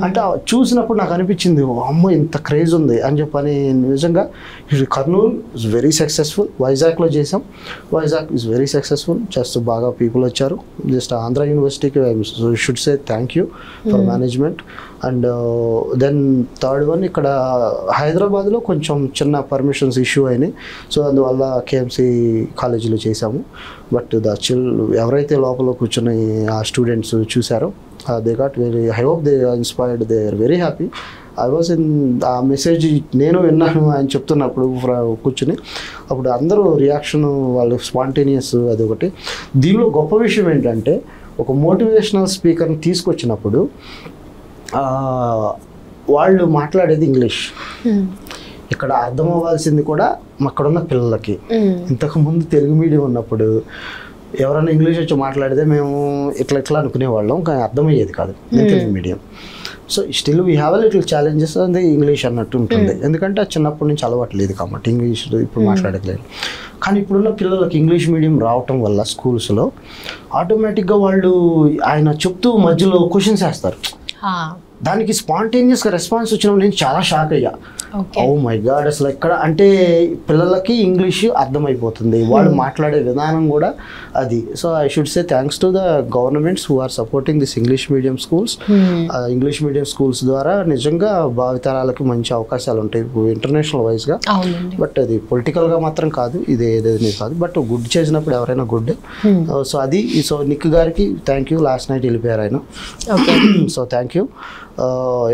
అంటే చూసినప్పుడు నాకు అనిపించింది అమ్మో ఇంత క్రేజ్ ఉంది అని చెప్పని. నిజంగా కర్నూలు ఇస్ వెరీ సక్సెస్ఫుల్. వైజాగ్లో చేసాం, Vizag is very successful. Just బాగా పీపుల్ వచ్చారు. జస్ట్ ఆంధ్ర యూనివర్సిటీకి should say thank you for management. And then third one ఇక్కడ హైదరాబాద్లో కొంచెం చిన్న పర్మిషన్స్ ఇష్యూ అయినాయి. సో అందువల్ల కేఎంసీ కాలేజీలో చేశాము. బట్ ఎవరైతే లోపల కూర్చొని ఆ స్టూడెంట్స్ చూసారో they got very, I hope they inspired, they are very happy. I was in ఆ మెసేజ్ నేను విన్నాను ఆయన చెప్తున్నప్పుడు కూర్చుని, అప్పుడు అందరూ రియాక్షన్ వాళ్ళు స్పాంటేనియస్ అదొకటి. దీనిలో గొప్ప విషయం ఏంటంటే ఒక మోటివేషనల్ స్పీకర్ని తీసుకొచ్చినప్పుడు వాళ్ళు మాట్లాడేది ఇంగ్లీష్. ఇక్కడ అర్థం అవ్వాల్సింది కూడా అక్కడున్న పిల్లలకి. ఇంతకుముందు తెలుగు మీడియం ఉన్నప్పుడు ఎవరైనా ఇంగ్లీష్ వచ్చి మాట్లాడితే మేము ఇట్లా అనుకునేవాళ్ళం, కానీ అర్థమయ్యేది కాదు Telugu medium. So still we have a little challenges అది ఇంగ్లీష్ అన్నట్టు ఉంటుంది, ఎందుకంటే చిన్నప్పటి నుంచి అలవాటు లేదు కాబట్టి ఇంగ్లీష్ ఇప్పుడు మాట్లాడట్లేదు. కానీ ఇప్పుడున్న పిల్లలకి ఇంగ్లీష్ మీడియం రావటం వల్ల స్కూల్స్లో ఆటోమేటిక్గా వాళ్ళు ఆయన చెప్తూ మధ్యలో క్వశ్చన్స్ వేస్తారు. దానికి స్పాంటేనియస్గా రెస్పాన్స్ వచ్చినప్పుడు నేను చాలా షాక్ అయ్యా. ఓ మై గాడ్, అసలు ఎక్కడ అంటే పిల్లలకి ఇంగ్లీష్ అర్థమైపోతుంది, వాళ్ళు మాట్లాడే విధానం కూడా అది. So I should say thanks to the governments who are supporting this English medium schools. English medium schools ద్వారా నిజంగా భావితరాలకు మంచి అవకాశాలు ఉంటాయి ఇంటర్నేషనల్ వైజ్గా. బట్ అది పొలిటికల్గా మాత్రం కాదు, ఇది ఏదేది కాదు, బట్ గుడ్ చేసినప్పుడు ఎవరైనా గుడ్. సో అది. సో నిక్ గారికి థ్యాంక్ యూ. లాస్ట్ నైట్ వెళ్ళిపోయారు ఆయన. So thank you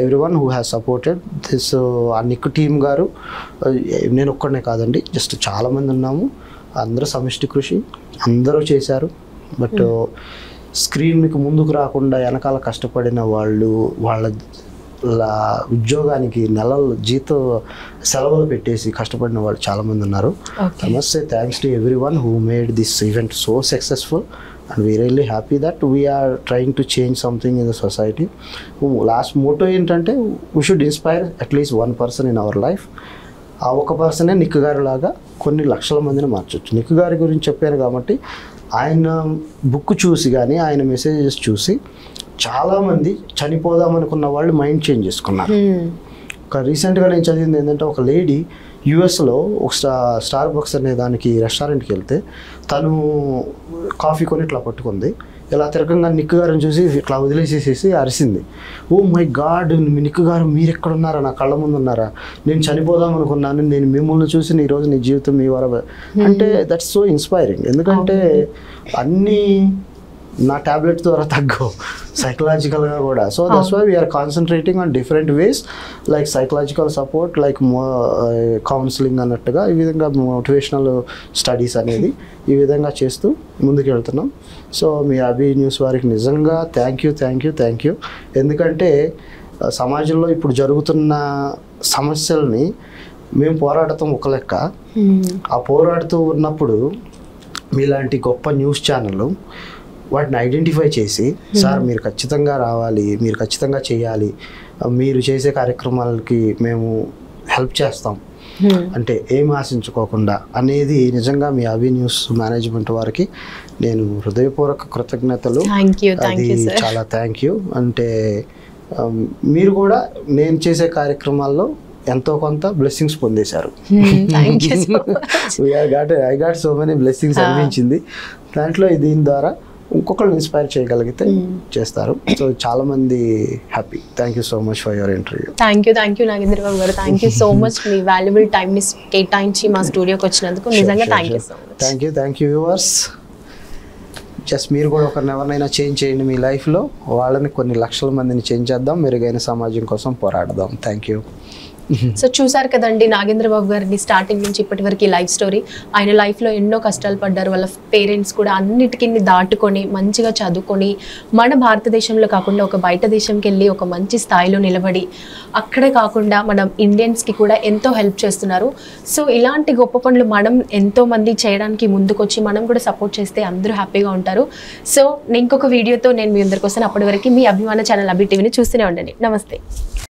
everyone who has supported this. ఆ నిక్ టీమ్ గారు, నేను ఒక్కడనే కాదండి, జస్ట్ చాలామంది ఉన్నాము, అందరూ సమిష్టి కృషి, అందరూ చేశారు. బట్ స్క్రీన్కి ముందుకు రాకుండా వెనకాల కష్టపడిన వాళ్ళు, వాళ్ళ ఉద్యోగానికి నెలల జీతం సెలవులు పెట్టేసి కష్టపడిన వాళ్ళు చాలామంది ఉన్నారు. I must say thanks to everyone who made this event so successful. And we really happy that we are trying to change something in the society. Last motto ఏంటంటే we should inspire at least one person in our life. ఆ ఒక పర్సనే Nick గారి లాగా కొన్ని లక్షల మందిని మార్చవచ్చు. Nick గారి గురించి చెప్పాను కాబట్టి ఆయన బుక్ చూసి కానీ ఆయన మెసేజెస్ చూసి చాలామంది చనిపోదామనుకున్న వాళ్ళు మైండ్ చేంజ్ చేసుకున్నారు. ఒక రీసెంట్గా నేను చదివింది ఏంటంటే ఒక లేడీ యుఎస్లో ఒక స్టార్ బక్స్ అనే దానికి రెస్టారెంట్కి వెళ్తే తను కాఫీ కొని ఇట్లా పట్టుకుంది, ఇలా తిరగంగా నిక్ గారిని చూసి ఇట్లా వదిలేసేసేసి అరిసింది. ఓ మై గాడ్, నిక్ గారు మీరు ఎక్కడున్నారా, నా కళ్ళ ముందు ఉన్నారా, నేను చనిపోదాం అనుకున్నాను, నేను మిమ్మల్ని చూసి ఈరోజు నీ జీవితం మీ వర అంటే దట్స్ సో ఇన్స్పైరింగ్. ఎందుకంటే అన్నీ నా ట్యాబ్లెట్ ద్వారా తగ్గవు, సైకలాజికల్గా కూడా. So that's why we are concentrating on different ways, like psychological support, like counselling అన్నట్టుగా, ఈ విధంగా మోటివేషనల్ స్టడీస్ అనేది ఈ విధంగా చేస్తూ ముందుకు వెళ్తున్నాం. సో మీ అభి న్యూస్ వారికి నిజంగా థ్యాంక్ యూ. ఎందుకంటే సమాజంలో ఇప్పుడు జరుగుతున్న సమస్యల్ని మేము పోరాడతాం ఒక లెక్క, ఆ పోరాడుతూ ఉన్నప్పుడు మీలాంటి గొప్ప న్యూస్ ఛానళ్ళు వాటిని ఐడెంటిఫై చేసి, సార్ మీరు ఖచ్చితంగా రావాలి, మీరు ఖచ్చితంగా చేయాలి, మీరు చేసే కార్యక్రమాలకి మేము హెల్ప్ చేస్తాం అంటే ఏం ఆశించుకోకుండా అనేది నిజంగా మీ అభి న్యూస్ మేనేజ్మెంట్ వారికి నేను హృదయపూర్వక కృతజ్ఞతలు. అది చాలా థ్యాంక్ యూ. అంటే మీరు కూడా నేను చేసే కార్యక్రమాల్లో ఎంతో కొంత బ్లెస్సింగ్స్ పొందేశారు. I got so many blessings అనిపించింది దాంట్లో. దీని ద్వారా ఇంకొకళ్ళు ఇన్స్పైర్ చేయగలిగితే చేస్తారు. సో చాలా మంది happy. Thank you so much for your interview. Thank you Nagendra Babu garu. Thank you so much మీ వాల్యుబుల్ టైం ని కేటాయించి మా స్టూడియోకి వచ్చినందుకు నిజంగా thank you so much. Thank you viewers. Just మీరు కూడా ఒకరిని ఎవరినైనా చేంజ్ చేయండి మీ లైఫ్లో, వాళ్ళని కొన్ని లక్షల మందిని చేంజ్ చేద్దాం, మెరుగైన సమాజం కోసం పోరాడదాం. Thank you. సో చూసారు కదండి నాగేంద్ర బాబు గారిని స్టార్టింగ్ నుంచి ఇప్పటి వరకు ఈ లైఫ్ స్టోరీ. ఆయన లైఫ్లో ఎన్నో కష్టాలు పడ్డారు, వాళ్ళ పేరెంట్స్ కూడా అన్నిటికీ దాటుకొని మంచిగా చదువుకొని మన భారతదేశంలో కాకుండా ఒక బయట దేశంకి వెళ్ళి ఒక మంచి స్థాయిలో నిలబడి అక్కడే కాకుండా మనం ఇండియన్స్కి కూడా ఎంతో హెల్ప్ చేస్తున్నారు. సో ఇలాంటి గొప్ప పనులు మనం ఎంతో మంది చేయడానికి ముందుకొచ్చి మనం కూడా సపోర్ట్ చేస్తే అందరూ హ్యాపీగా ఉంటారు. సో ఇంకొక వీడియోతో నేను మీ అందరికి వస్తాను. అప్పటి వరకు మీ అభిమాన ఛానల్ అభి టీవీని చూస్తూనే ఉండండి. నమస్తే.